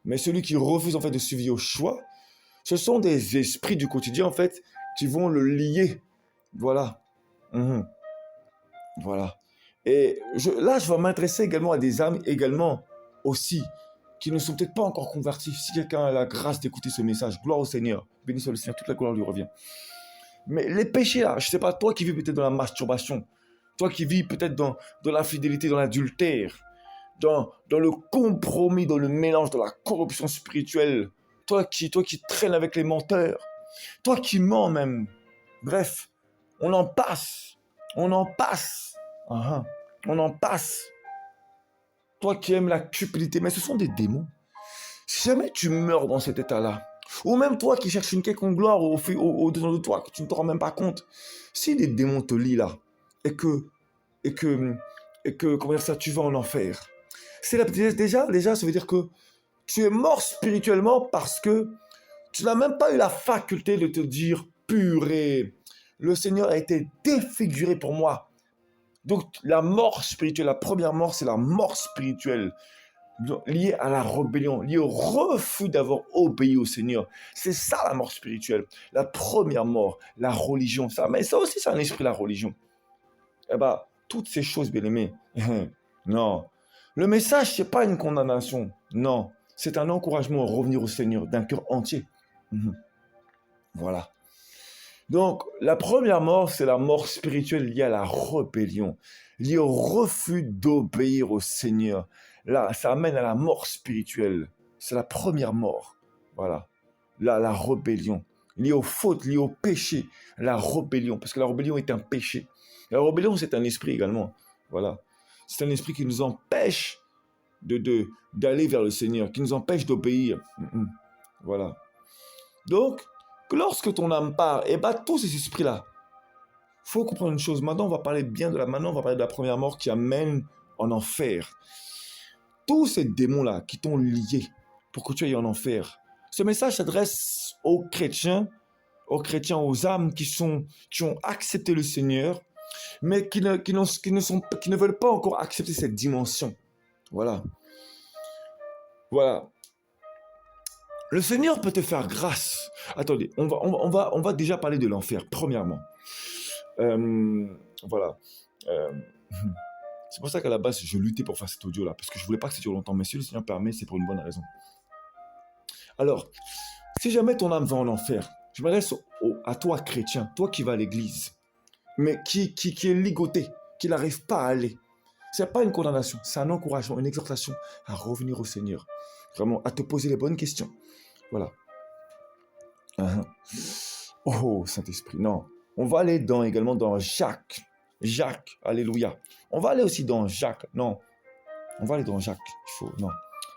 mais celui qui refuse en fait de suivre Yahushua, ce sont des esprits du quotidien en fait qui vont le lier. Voilà. Voilà. Et là, je vais m'intéresser également à des âmes également aussi qui ne sont peut-être pas encore convertis. Si quelqu'un a la grâce d'écouter ce message, gloire au Seigneur, béni soit le Seigneur, toute la gloire lui revient. Mais les péchés là, je ne sais pas, toi qui vis peut-être dans la masturbation, toi qui vis peut-être dans l'infidélité, dans l'adultère, dans le compromis, dans le mélange, dans la corruption spirituelle, toi qui traînes avec les menteurs, toi qui mens même, bref, on en passe, on en passe, on en passe. Toi qui aimes la cupidité, mais ce sont des démons. Si jamais tu meurs dans cet état-là, ou même toi qui cherches une quelconque gloire au-dedans de toi, que tu ne te rends même pas compte, si des démons te lient là, et que, comment dire ça, tu vas en enfer, déjà, ça veut dire que tu es mort spirituellement parce que tu n'as même pas eu la faculté de te dire, purée, le Seigneur a été défiguré pour moi. Donc la mort spirituelle, la première mort, c'est la mort spirituelle liée à la rébellion, liée au refus d'avoir obéi au Seigneur. C'est ça la mort spirituelle. La première mort, la religion. Mais ça aussi, c'est un esprit, la religion. Eh bien, toutes ces choses, bien aimés, non. Le message, ce n'est pas une condamnation. Non. C'est un encouragement à revenir au Seigneur d'un cœur entier. Voilà. Donc, la première mort, c'est la mort spirituelle liée à la rébellion, liée au refus d'obéir au Seigneur. Là, ça amène à la mort spirituelle. C'est la première mort. Voilà. Là, la rébellion, liée aux fautes, liée au péché, la rébellion, parce que la rébellion est un péché. La rébellion, c'est un esprit également. Voilà. C'est un esprit qui nous empêche d'aller vers le Seigneur, qui nous empêche d'obéir. Voilà. Donc, lorsque ton âme part, et tous ces esprits-là, il faut comprendre une chose. Maintenant, on va parler de la première mort qui amène en enfer. Tous ces démons-là qui t'ont lié pour que tu ailles en enfer. Ce message s'adresse aux chrétiens, aux âmes qui ont accepté le Seigneur, mais qui ne veulent pas encore accepter cette dimension. Voilà. Voilà. Le Seigneur peut te faire grâce. Attendez, on va déjà parler de l'enfer, premièrement. Voilà. C'est pour ça qu'à la base, je luttais pour faire cet audio-là, parce que je ne voulais pas que ça dure longtemps. Mais si le Seigneur permet, c'est pour une bonne raison. Alors, si jamais ton âme va en enfer, je m'adresse à toi, chrétien, toi qui vas à l'église, mais qui est ligoté, qui n'arrive pas à aller. Ce n'est pas une condamnation, c'est un encouragement, une exhortation à revenir au Seigneur. Vraiment, à te poser les bonnes questions. Voilà. Oh, Saint-Esprit, non. On va aller également dans Jacques. Jacques, alléluia. On va aller aussi dans Jacques. Non, on va aller dans Jacques. Il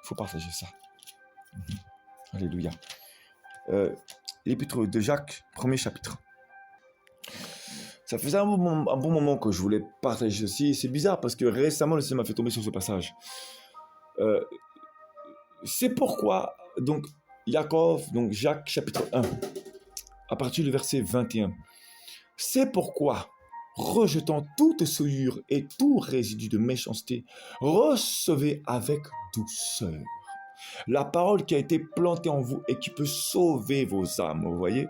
faut partager ça. Alléluia. L'épître de Jacques, premier chapitre. Ça faisait un bon moment que je voulais partager ceci. C'est bizarre parce que récemment, le Seigneur m'a fait tomber sur ce passage. C'est pourquoi, donc, Jacques chapitre 1, à partir du verset 21. C'est pourquoi, rejetant toute souillure et tout résidu de méchanceté, recevez avec douceur la parole qui a été plantée en vous et qui peut sauver vos âmes, vous voyez.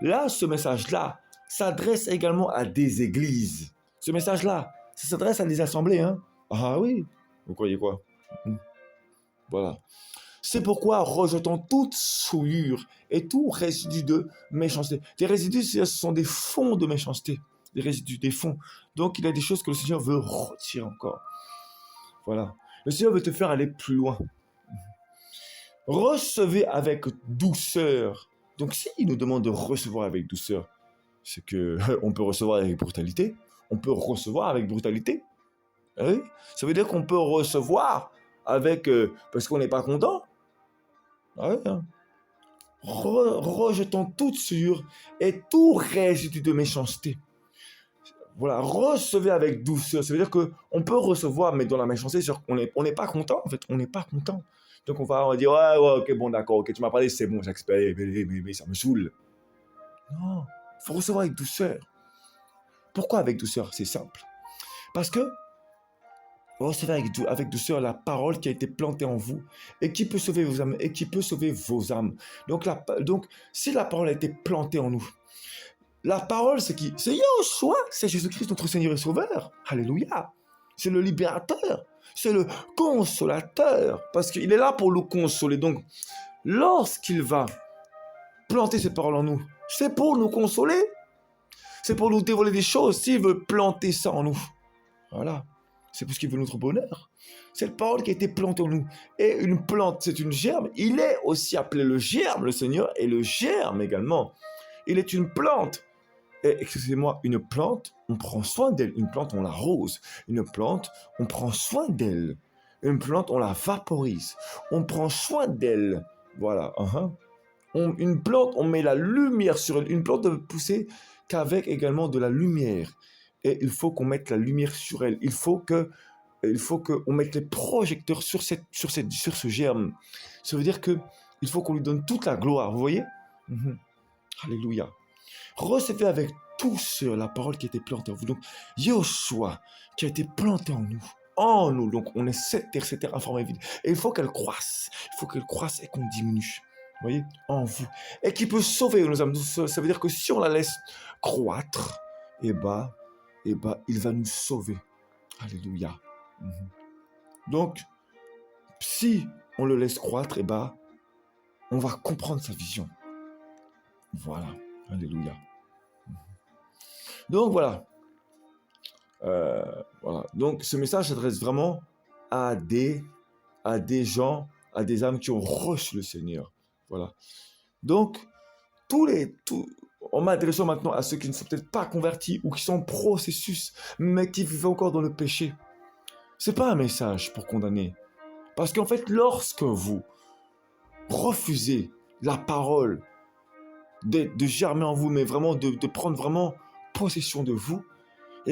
Là, ce message-là s'adresse également à des églises. Ce message-là, ça s'adresse à des assemblées, hein. Ah oui, vous croyez quoi? Voilà. C'est pourquoi, rejetant toute souillure et tout résidu de méchanceté. Les résidus, ce sont des fonds de méchanceté. Des résidus, des fonds. Donc, il y a des choses que le Seigneur veut retirer encore. Voilà. Le Seigneur veut te faire aller plus loin. Recevez avec douceur. Donc, s'il nous demande de recevoir avec douceur, c'est qu'on peut recevoir avec brutalité. On peut recevoir avec brutalité. Oui. Ça veut dire qu'on peut recevoir avec parce qu'on n'est pas content. Ah oui, hein. Rejetant toute souillure et tout résidu de méchanceté. Voilà, recevez avec douceur. Ça veut dire qu'on peut recevoir, mais dans la méchanceté, on n'est pas content, en fait. On n'est pas content. Donc on va dire, ouais, ok, bon, d'accord, ok, tu m'as parlé, c'est bon, j'expérimente, mais ça me saoule. Non, il faut recevoir avec douceur. Pourquoi avec douceur? C'est simple. Parce que recevez avec douceur la parole qui a été plantée en vous et qui peut sauver vos âmes. Et qui peut sauver vos âmes. Donc, si la parole a été plantée en nous, la parole, c'est qui? C'est Yeshua, c'est Jésus-Christ, notre Seigneur et Sauveur. Alléluia. C'est le libérateur. C'est le consolateur, parce qu'il est là pour nous consoler. Donc, lorsqu'il va planter ses paroles en nous, c'est pour nous consoler, c'est pour nous dévoiler des choses. S'il veut planter ça en nous, voilà, c'est parce qu'il veut notre bonheur. C'est la parole qui a été plantée en nous. Et une plante, c'est une germe. Il est aussi appelé le germe, le Seigneur, et le germe également. Il est une plante. Et, excusez-moi, une plante, on prend soin d'elle. Une plante, on l'arrose. Une plante, on prend soin d'elle. Une plante, on la vaporise. On prend soin d'elle. Voilà. Une plante, on met la lumière sur elle. Une plante ne peut pousser qu'avec également de la lumière. Et il faut qu'on mette la lumière sur elle. Il faut qu'on mette les projecteurs sur ce germe. Ça veut dire qu'il faut qu'on lui donne toute la gloire. Vous voyez? Alléluia. Recevez avec douceur la parole qui a été plantée en vous. Donc, Yoshua, qui a été planté en nous. En nous. Donc, on est cette terre informée vide. Et il faut qu'elle croisse. Il faut qu'elle croisse et qu'on diminue. Vous voyez? En vous. Et qui peut sauver nos âmes. Ça veut dire que si on la laisse croître, il va nous sauver. Alléluia. Donc, si on le laisse croître, on va comprendre sa vision. Voilà. Alléluia. Donc, voilà. Voilà. Donc, ce message s'adresse vraiment à des gens, à des âmes qui ont reçu le Seigneur. Voilà. Donc, en m'adressant maintenant à ceux qui ne sont peut-être pas convertis ou qui sont en processus, mais qui vivent encore dans le péché. C'est pas un message pour condamner. Parce qu'en fait, lorsque vous refusez la parole de germer en vous, mais vraiment de prendre vraiment possession de vous,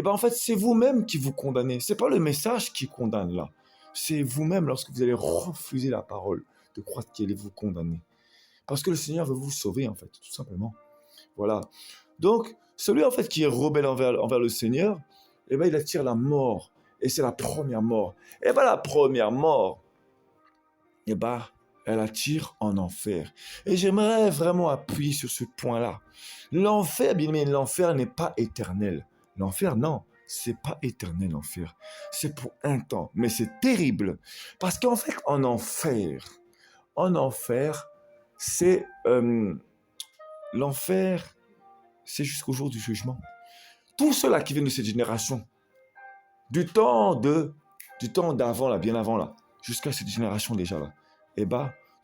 en fait, c'est vous-même qui vous condamnez. C'est pas le message qui condamne là. C'est vous-même lorsque vous allez refuser la parole de croire qu'il allait vous condamner. Parce que le Seigneur veut vous sauver, en fait, tout simplement. Voilà. Donc, celui, en fait, qui est rebelle envers le Seigneur, il attire la mort. Et c'est la première mort. La première mort, elle attire en enfer. Et j'aimerais vraiment appuyer sur ce point-là. L'enfer, bien aimé, l'enfer n'est pas éternel. L'enfer, non, c'est pas éternel, l'enfer. C'est pour un temps. Mais c'est terrible. Parce qu'en fait, en enfer, c'est l'enfer, c'est jusqu'au jour du jugement. Tous ceux-là qui viennent de cette génération, du temps d'avant, là, bien avant, là, jusqu'à cette génération déjà, là,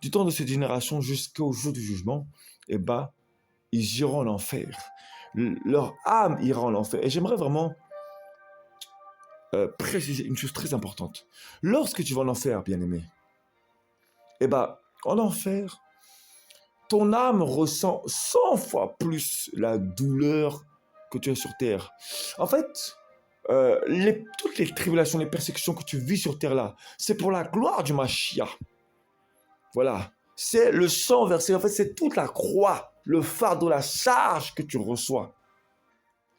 du temps de cette génération jusqu'au jour du jugement, ils iront en enfer. Leur âme ira en enfer. Et j'aimerais vraiment préciser une chose très importante. Lorsque tu vas en enfer, bien-aimé, en enfer, ton âme ressent 100 fois plus la douleur que tu as sur terre. En fait, toutes les tribulations, les persécutions que tu vis sur terre là, c'est pour la gloire du Mashiach. Voilà. C'est le sang versé. En fait, c'est toute la croix, le fardeau, la charge que tu reçois.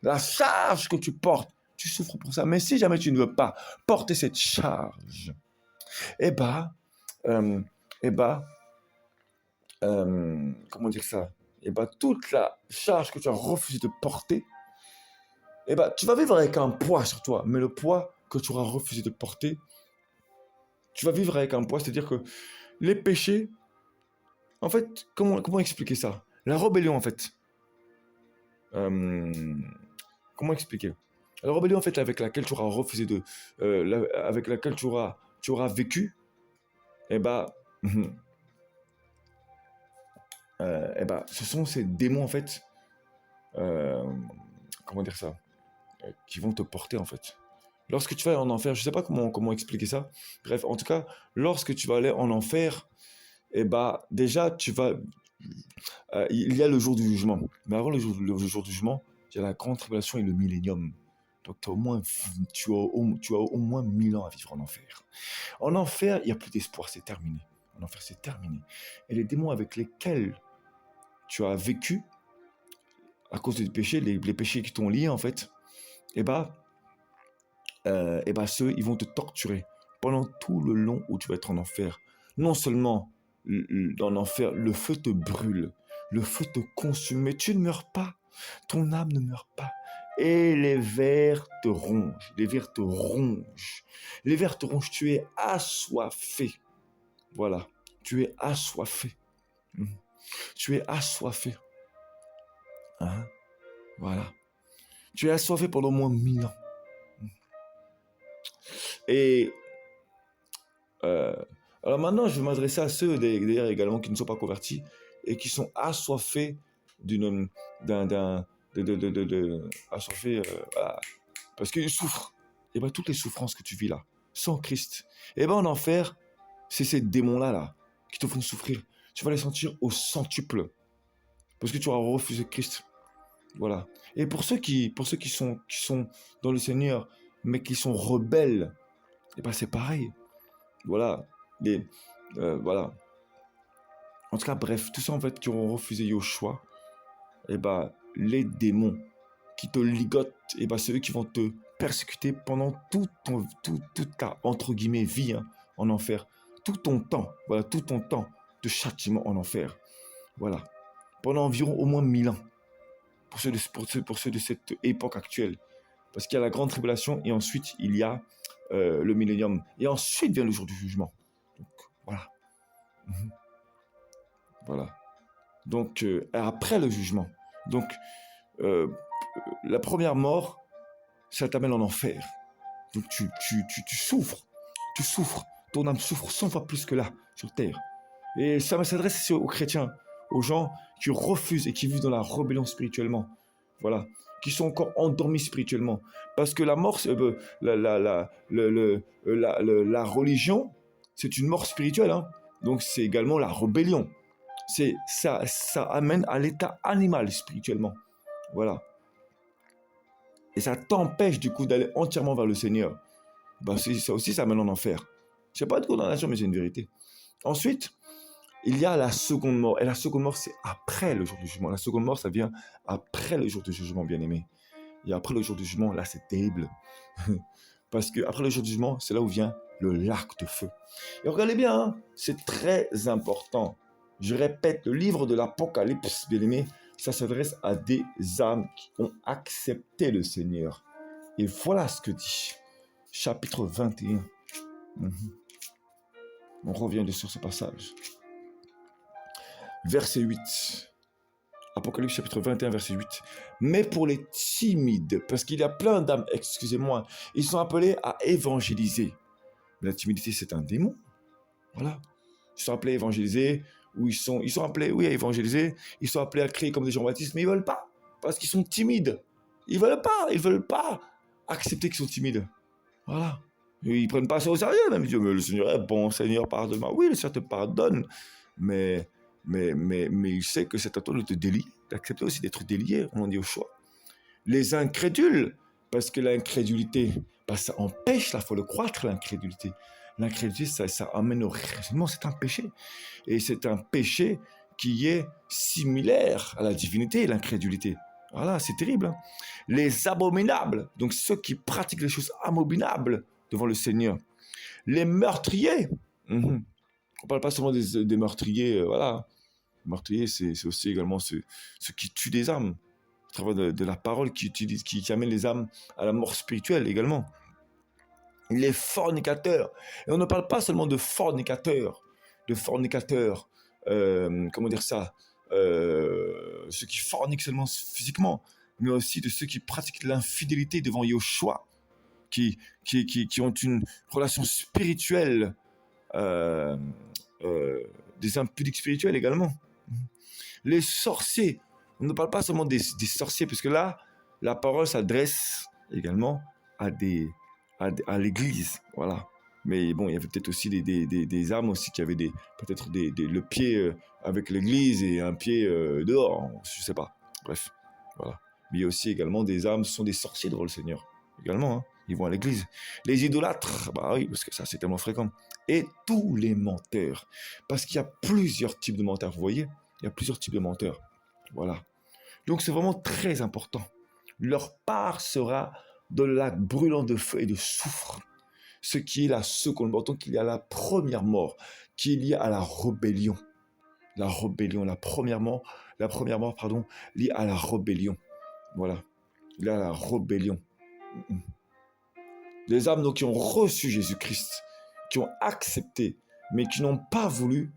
La charge que tu portes. Tu souffres pour ça. Mais si jamais tu ne veux pas porter cette charge, comment dire ça? Toute la charge que tu as refusé de porter, tu vas vivre avec un poids sur toi. Mais le poids que tu auras refusé de porter, tu vas vivre avec un poids. C'est-à-dire que les péchés, en fait, comment expliquer ça? La rébellion, en fait. Comment expliquer? La rébellion, en fait, avec laquelle tu auras refusé avec laquelle tu auras vécu, ce sont ces démons, en fait, comment dire ça, qui vont te porter, en fait. Lorsque tu vas aller en enfer, je ne sais pas comment expliquer ça. Bref, en tout cas, lorsque tu vas aller en enfer, déjà, il y a le jour du jugement. Mais avant le jour du jugement, il y a la grande tribulation et le millénium. Donc, tu as au moins 1000 ans à vivre en enfer. En enfer, il n'y a plus d'espoir, c'est terminé. En enfer, c'est terminé. Et les démons avec lesquels tu as vécu, à cause des péchés, les péchés qui t'ont lié, en fait, ceux, ils vont te torturer pendant tout le long où tu vas être en enfer. Non seulement dans l'enfer, le feu te brûle, le feu te consume, mais tu ne meurs pas. Ton âme ne meurt pas. Et les vers te rongent. Les vers te rongent. Les vers te rongent. Tu es assoiffé. Voilà. Tu es assoiffé. Mhm. Tu es assoiffé. Hein? Voilà. Tu es assoiffé pendant au moins 1000 ans. Et euh, alors maintenant, je vais m'adresser à ceux d'ailleurs également qui ne sont pas convertis et qui sont assoiffés d'une, d'un, assoiffés, voilà, parce qu'ils souffrent. Et bien, toutes les souffrances que tu vis là, sans Christ, et bien en enfer, c'est ces démons-là là, qui te font souffrir. Tu vas les sentir au centuple, parce que tu auras refusé Christ. Voilà. Et pour ceux qui sont dans le Seigneur, mais qui sont rebelles, et ben c'est pareil. Voilà. Voilà. En tout cas, bref, tous ceux en fait qui auront refusé Yoshua, et ben les démons qui te ligotent, et ben c'est eux qui vont te persécuter pendant toute ta entre guillemets vie, hein, en enfer, tout ton temps, voilà, tout ton temps de châtiment en enfer, voilà, pendant environ au moins 1000 ans pour ceux de cette époque actuelle, parce qu'il y a la grande tribulation et ensuite il y a le millénium et ensuite vient le jour du jugement. Donc voilà. Mhm. Voilà. Donc après le jugement. Donc euh, la première mort, ça t'amène en enfer. Donc tu souffres. Tu souffres. Ton âme souffre 100 fois plus que là, sur terre. Et ça s'adresse aux chrétiens, aux gens qui refusent et qui vivent dans la rébellion spirituellement. Voilà. Qui sont encore endormis spirituellement. Parce que la mort, la religion, c'est une mort spirituelle. Hein. Donc c'est également la rébellion. Ça amène à l'état animal spirituellement. Voilà. Et ça t'empêche du coup d'aller entièrement vers le Seigneur. Ben, ça aussi, ça mène en enfer. C'est pas de condamnation, mais c'est une vérité. Ensuite, il y a la seconde mort. Et la seconde mort, c'est après le jour du jugement. La seconde mort, ça vient après le jour du jugement, bien aimé. Et après le jour du jugement, là, c'est terrible. Parce que après le jour du jugement, c'est là où vient le lac de feu. Et regardez bien, hein, c'est très important. Je répète, le livre de l'Apocalypse, bien aimé, ça s'adresse à des âmes qui ont accepté le Seigneur. Et voilà ce que dit chapitre 21. On revient sur ce passage. Verset 8. Apocalypse chapitre 21, verset 8. Mais pour les timides, parce qu'il y a plein d'âmes, excusez-moi, ils sont appelés à évangéliser. Mais la timidité, c'est un démon. Voilà. Ils sont appelés à évangéliser, ou ils sont appelés, oui, à évangéliser, ils sont appelés à crier comme des Jean-Baptiste, mais ils ne veulent pas, parce qu'ils sont timides. Ils ne veulent pas accepter qu'ils sont timides. Voilà. Ils ne prennent pas ça au sérieux, même. Ils disent, mais le Seigneur est bon, Seigneur, pardonne-moi. Oui, le Seigneur te pardonne, mais il sait que c'est à toi de te délier, d'accepter aussi d'être délié, on dit au choix. Les incrédules, parce que l'incrédulité, ça empêche la foi de croître, l'incrédulité. L'incrédulité, ça amène au raisonnement, c'est un péché. Et c'est un péché qui est similaire à la divinité, l'incrédulité. Voilà, c'est terrible. Hein. Les abominables, donc ceux qui pratiquent les choses abominables devant le Seigneur. Les meurtriers. On ne parle pas seulement des meurtriers, voilà. Les meurtriers, c'est aussi également ceux qui tuent des âmes, à travers de la parole qui amène les âmes à la mort spirituelle également. Les fornicateurs. Et on ne parle pas seulement de fornicateurs, comment dire ça, ceux qui forniquent seulement physiquement, mais aussi de ceux qui pratiquent l'infidélité devant Yoshua, qui ont une relation spirituelle, des impudiques spirituels également. Les sorciers, on ne parle pas seulement des sorciers, parce que là, la parole s'adresse également à l'église, voilà. Mais bon, il y avait peut-être aussi des âmes aussi qui avaient peut-être le pied avec l'église et un pied dehors, je sais pas. Bref, voilà. Mais il y a aussi également des âmes, ce sont des sorciers devant le Seigneur, également, hein. Ils vont à l'église. Les idolâtres, bah oui, parce que ça c'est tellement fréquent. Et tous les menteurs, parce qu'il y a plusieurs types de menteurs, vous voyez, il y a plusieurs types de menteurs, voilà. Donc c'est vraiment très important. Leur part sera dans le lac brûlant de feu et de soufre, ce qui est la seconde mort. Donc il y a la première mort qui est liée à la rébellion. La rébellion, la première mort, liée à la rébellion. Voilà. Il y a la rébellion. Les âmes donc, qui ont reçu Jésus-Christ, qui ont accepté, mais qui n'ont pas voulu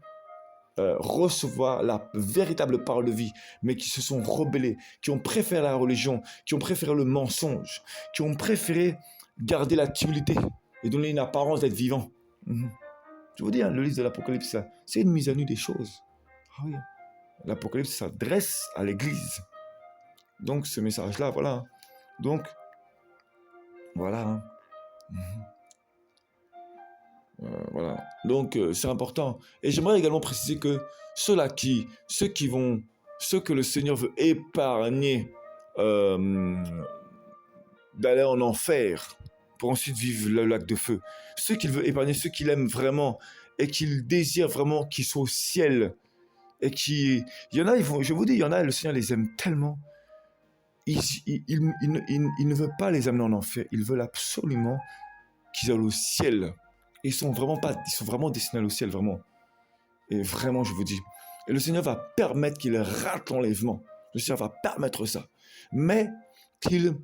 recevoir la véritable parole de vie, mais qui se sont rebellés, qui ont préféré la religion, qui ont préféré le mensonge, qui ont préféré garder la timidité et donner une apparence d'être vivant. Je vous dis, le livre de l'Apocalypse, c'est une mise à nu des choses. Ah oui. L'Apocalypse s'adresse à l'Église. Donc, ce message-là, voilà. Donc, voilà. Voilà. Donc, c'est important. Et j'aimerais également préciser que ceux que le Seigneur veut épargner d'aller en enfer pour ensuite vivre le lac de feu, ceux qu'il veut épargner, ceux qu'il aime vraiment et qu'il désire vraiment qu'ils soient au ciel et il y en a, je vous dis, il y en a, le Seigneur les aime tellement. Il ne veut pas les amener en enfer, il veut absolument qu'ils aillent au ciel. Et ils sont vraiment destinés au ciel, vraiment. Et vraiment, je vous dis. Et le Seigneur va permettre qu'il rate l'enlèvement. Le Seigneur va permettre ça. Mais qu'il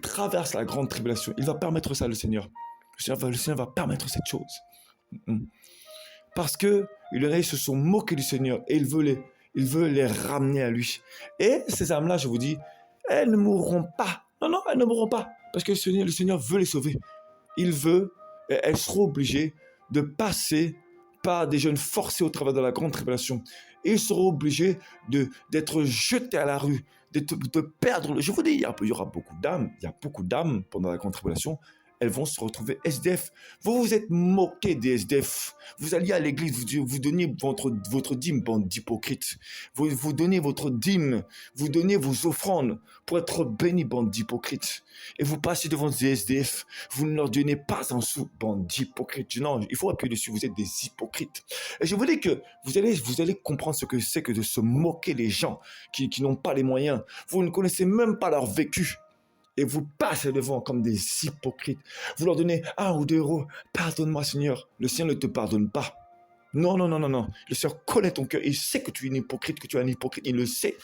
traverse la grande tribulation. Il va permettre ça, le Seigneur. Le Seigneur va permettre cette chose. Parce que ils se sont moqués du Seigneur et il veut les ramener à lui. Et ces âmes-là, je vous dis, elles ne mourront pas. Non, elles ne mourront pas. Parce que le Seigneur veut les sauver. Elles seront obligées de passer par des jeunes forcés au travers de la grande tribulation. Et ils seront obligés d'être jetés à la rue, de perdre. Je vous dis, il y aura beaucoup d'âmes. Il y a beaucoup d'âmes pendant la grande tribulation. Elles vont se retrouver SDF. Vous vous êtes moqués des SDF. Vous alliez à l'église, vous donniez votre dîme, bande d'hypocrites. Vous donnez votre dîme, vous donnez vos offrandes pour être bénis, bande d'hypocrites. Et vous passez devant des SDF, vous ne leur donnez pas un sou, bande d'hypocrites. Non, il faut appuyer dessus, vous êtes des hypocrites. Et je vous dis que vous allez comprendre ce que c'est que de se moquer des gens qui n'ont pas les moyens. Vous ne connaissez même pas leur vécu. Et vous passez devant comme des hypocrites. Vous leur donnez 1 ou 2 euros. Pardonne-moi, Seigneur. Le Seigneur ne te pardonne pas. Non. Le Seigneur connaît ton cœur. Il sait que tu es une hypocrite, que tu es un hypocrite. Il le sait.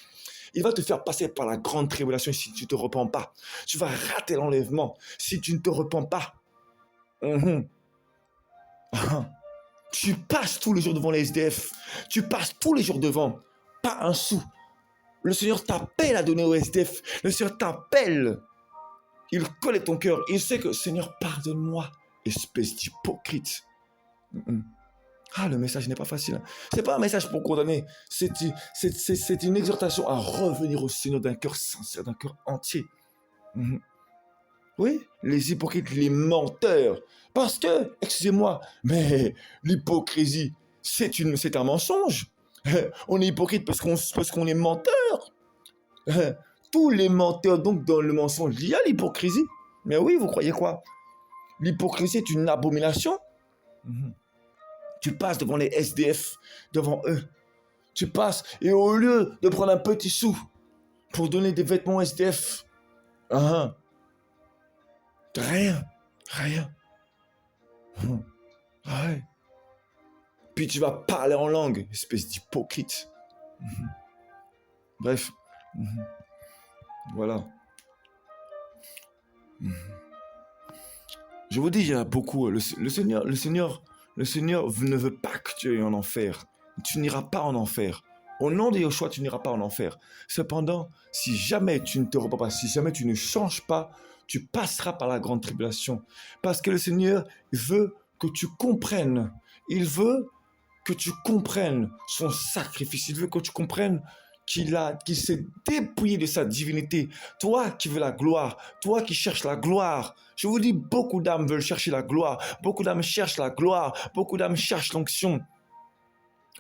Il va te faire passer par la grande tribulation si tu ne te repens pas. Tu vas rater l'enlèvement si tu ne te repens pas. Tu passes tous les jours devant les SDF. Tu passes tous les jours devant. Pas un sou. Le Seigneur t'appelle à donner au SDF. Le Seigneur t'appelle. Il connaît ton cœur. Il sait que, Seigneur, pardonne-moi, espèce d'hypocrite. Le message n'est pas facile. Ce n'est pas un message pour condamner. C'est une exhortation à revenir au Seigneur d'un cœur sincère, d'un cœur entier. Oui, les hypocrites, les menteurs. Parce que, excusez-moi, mais l'hypocrisie, c'est un mensonge. On est hypocrite parce qu'on est menteur. Tous les menteurs, donc dans le mensonge, il y a l'hypocrisie. Mais oui, vous croyez quoi? L'hypocrisie est une abomination. Tu passes devant les SDF, devant eux. Tu passes et au lieu de prendre un petit sou pour donner des vêtements SDF, rien. Ouais. Puis tu vas parler en langue, espèce d'hypocrite. Bref. Voilà. Je vous dis, il y en a beaucoup. Le Seigneur ne veut pas que tu ailles en enfer. Tu n'iras pas en enfer. Au nom de Yeshua, tu n'iras pas en enfer. Cependant, si jamais tu ne te repens pas, si jamais tu ne changes pas, tu passeras par la grande tribulation. Parce que le Seigneur veut que tu comprennes. Il veut que tu comprennes son sacrifice. Il veut que tu comprennes qu'il s'est dépouillé de sa divinité. Toi qui veux la gloire, toi qui cherches la gloire. Je vous dis, beaucoup d'âmes veulent chercher la gloire. Beaucoup d'âmes cherchent la gloire. Beaucoup d'âmes cherchent l'onction.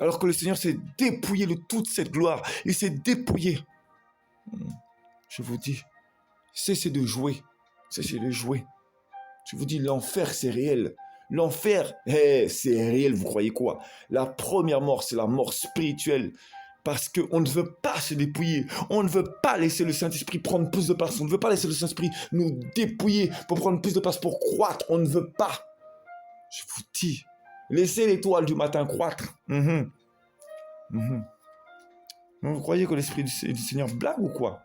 Alors que le Seigneur s'est dépouillé de toute cette gloire. Il s'est dépouillé. Je vous dis, cessez de jouer. Cessez de jouer. Je vous dis, l'enfer, c'est réel. L'enfer, c'est réel, vous croyez quoi? La première mort, c'est la mort spirituelle. Parce qu'on ne veut pas se dépouiller. On ne veut pas laisser le Saint-Esprit prendre plus de place. On ne veut pas laisser le Saint-Esprit nous dépouiller pour prendre plus de place, pour croître. On ne veut pas. Je vous dis, laissez l'étoile du matin croître. Vous croyez que l'Esprit du Seigneur blague ou quoi?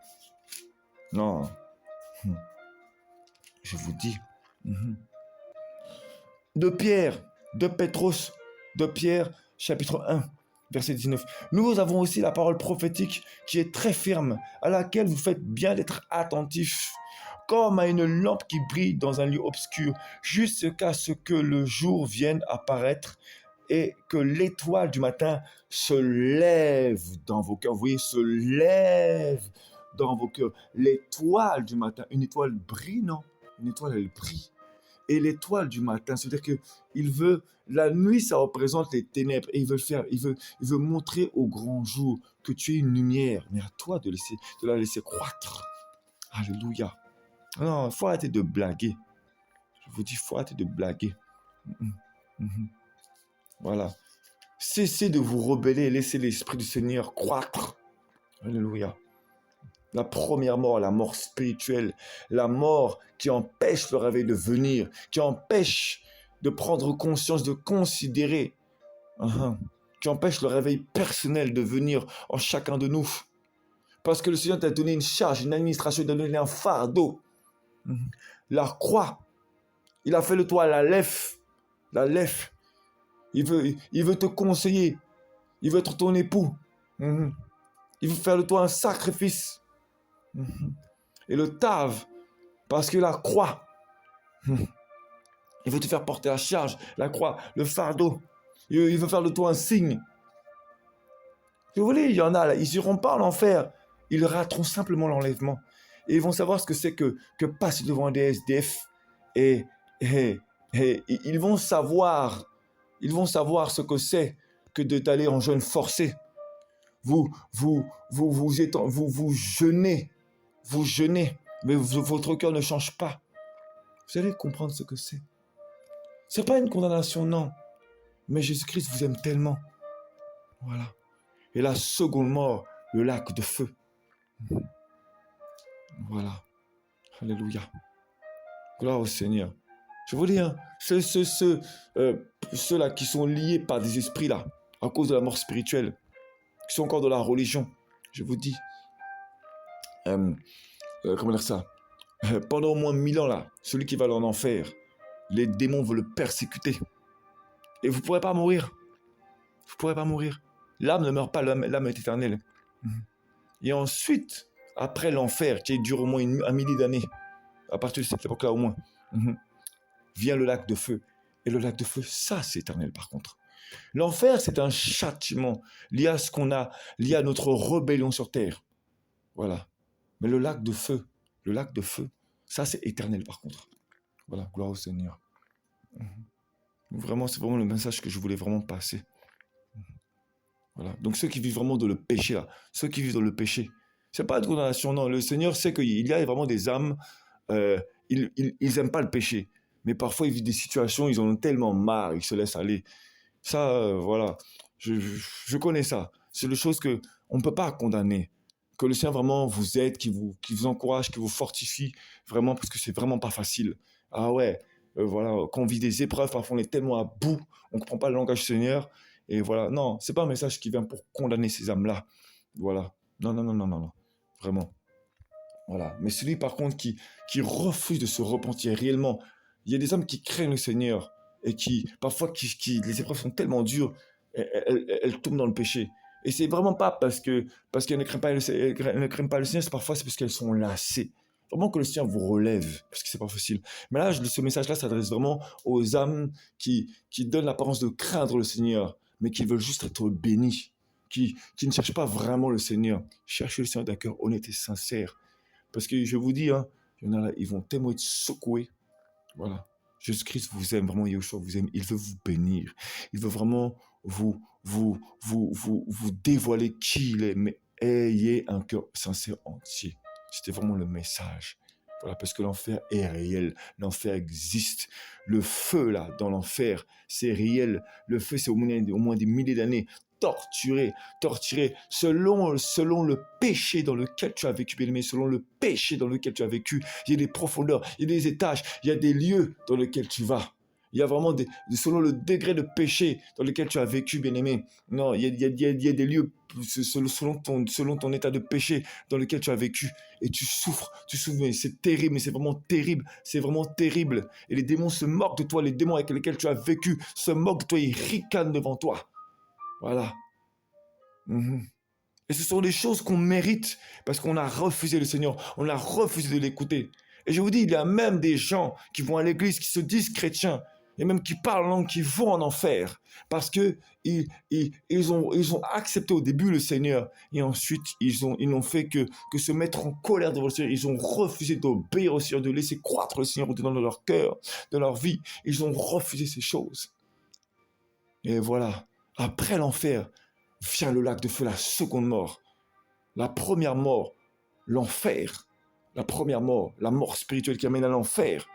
Non. Hmm. Je vous dis. Mhm. De Pierre, de Pétros, de Pierre, chapitre 1, verset 19. Nous avons aussi la parole prophétique qui est très ferme, à laquelle vous faites bien d'être attentifs, comme à une lampe qui brille dans un lieu obscur, jusqu'à ce que le jour vienne apparaître et que l'étoile du matin se lève dans vos cœurs. Vous voyez, se lève dans vos cœurs. L'étoile du matin, une étoile brille, non? Une étoile, elle brille. Et l'étoile du matin, c'est-à-dire que il veut, la nuit, ça représente les ténèbres, et il veut montrer au grand jour que tu es une lumière, mais à toi de la laisser croître. Alléluia. Non, il faut arrêter de blaguer. Je vous dis, il faut arrêter de blaguer. Mhm, mhm. Voilà. Cessez de vous rebeller et laissez l'Esprit du Seigneur croître. Alléluia. La première mort, la mort spirituelle, la mort qui empêche le réveil de venir, qui empêche de prendre conscience, de considérer, qui empêche le réveil personnel de venir en chacun de nous. Parce que le Seigneur t'a donné une charge, une administration, il t'a donné un fardeau. La croix, il a fait de toi la lèvre. La lèvre. Il veut te conseiller. Il veut être ton époux. Il veut faire de toi un sacrifice. Et le tave, parce que la croix, il veut te faire porter la charge, la croix, le fardeau. Il veut faire de toi un signe. Si vous voulez, il y en a là, ils n'iront pas en enfer. Ils rateront simplement l'enlèvement. Et ils vont savoir ce que c'est que passer devant des SDF. Et ils vont savoir ce que c'est que d'aller en jeûne forcé. Vous jeûnez, mais votre cœur ne change pas. Vous allez comprendre ce que c'est. Ce n'est pas une condamnation, non. Mais Jésus-Christ vous aime tellement. Voilà. Et la seconde mort, le lac de feu. Voilà. Alléluia. Gloire au Seigneur. Je vous dis, hein, ceux-là qui sont liés par des esprits là, à cause de la mort spirituelle, qui sont encore dans la religion, je vous dis, comment dire ça, pendant au moins 1000 ans là, celui qui va en enfer, les démons vont le persécuter. Et vous ne pourrez pas mourir. Vous ne pourrez pas mourir. L'âme ne meurt pas, l'âme est éternelle. Et ensuite, après l'enfer, qui dure au moins un millier d'années, à partir de cette époque-là au moins, vient le lac de feu. Et le lac de feu, ça c'est éternel par contre. L'enfer, c'est un châtiment lié à ce qu'on a, lié à notre rébellion sur terre. Voilà. Mais le lac de feu, ça c'est éternel par contre. Voilà, gloire au Seigneur. Vraiment, c'est vraiment le message que je voulais vraiment passer. Voilà. Donc ceux qui vivent vraiment dans le péché, là, ceux qui vivent dans le péché, c'est pas de condamnation, non. Le Seigneur sait qu'il y a vraiment des âmes, ils n'aiment pas le péché. Mais parfois, ils vivent des situations, ils en ont tellement marre, ils se laissent aller. Ça, voilà, je connais ça. C'est des choses qu'on ne peut pas condamner. Que le Seigneur vraiment vous aide, qui vous encourage, qui vous fortifie, vraiment, parce que c'est vraiment pas facile. Ah ouais, voilà, quand on vit des épreuves, parfois on est tellement à bout, on ne comprend pas le langage du Seigneur. Et voilà, non, c'est pas un message qui vient pour condamner ces âmes-là. Voilà, non, vraiment. Voilà. Mais celui, par contre, qui refuse de se repentir réellement, il y a des hommes qui craignent le Seigneur et parfois, les épreuves sont tellement dures, elles tombent dans le péché. Et c'est vraiment pas parce qu'elles ne craignent pas le Seigneur, parfois c'est parce qu'elles sont lassées. Vraiment que le Seigneur vous relève, parce que c'est pas facile. Mais là, ce message-là s'adresse vraiment aux âmes qui donnent l'apparence de craindre le Seigneur, mais qui veulent juste être bénis, qui ne cherchent pas vraiment le Seigneur. Cherchez le Seigneur d'un cœur honnête et sincère. Parce que je vous dis, hein, il y en a là, ils vont tellement être secoués. Voilà. Jésus-Christ vous aime, vraiment, Yeshua vous aime. Il veut vous bénir. Il veut vraiment vous dévoiler qui il est. Mais ayez un cœur sincère entier. C'était vraiment le message. Voilà, parce que l'enfer est réel. L'enfer existe. Le feu, là, dans l'enfer, c'est réel. Le feu, c'est au moins des milliers d'années. Torturé, selon le péché dans lequel tu as vécu, bien-aimé, selon le péché dans lequel tu as vécu. Il y a des profondeurs, il y a des étages, il y a des lieux dans lesquels tu vas. Il y a vraiment selon le degré de péché dans lequel tu as vécu, bien-aimé. Non, il y a des lieux selon ton état de péché dans lequel tu as vécu. Et tu souffres, mais c'est terrible, mais c'est vraiment terrible, c'est vraiment terrible. Et les démons se moquent de toi, les démons avec lesquels tu as vécu se moquent de toi, ils ricanent devant toi. Voilà. Mhm. Et ce sont des choses qu'on mérite parce qu'on a refusé le Seigneur, on a refusé de l'écouter. Et je vous dis, il y a même des gens qui vont à l'église, qui se disent chrétiens, et même qui parlent en langue, qui vont en enfer, parce que ils ont accepté au début le Seigneur, et ensuite ils n'ont fait que se mettre en colère devant le Seigneur. Ils ont refusé d'obéir au Seigneur, de laisser croître le Seigneur au-dedans de leur cœur, de leur vie. Ils ont refusé ces choses. Et voilà, après l'enfer, vient le lac de feu, la seconde mort. La première mort, l'enfer. La première mort, la mort spirituelle qui amène à l'enfer.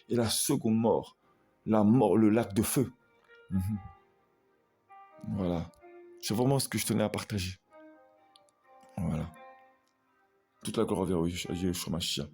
Et la seconde mort, la mort, le lac de feu. Mhm. Voilà. C'est vraiment ce que je tenais à partager. Voilà. Toute la gloire vers Yeshua Mashiach.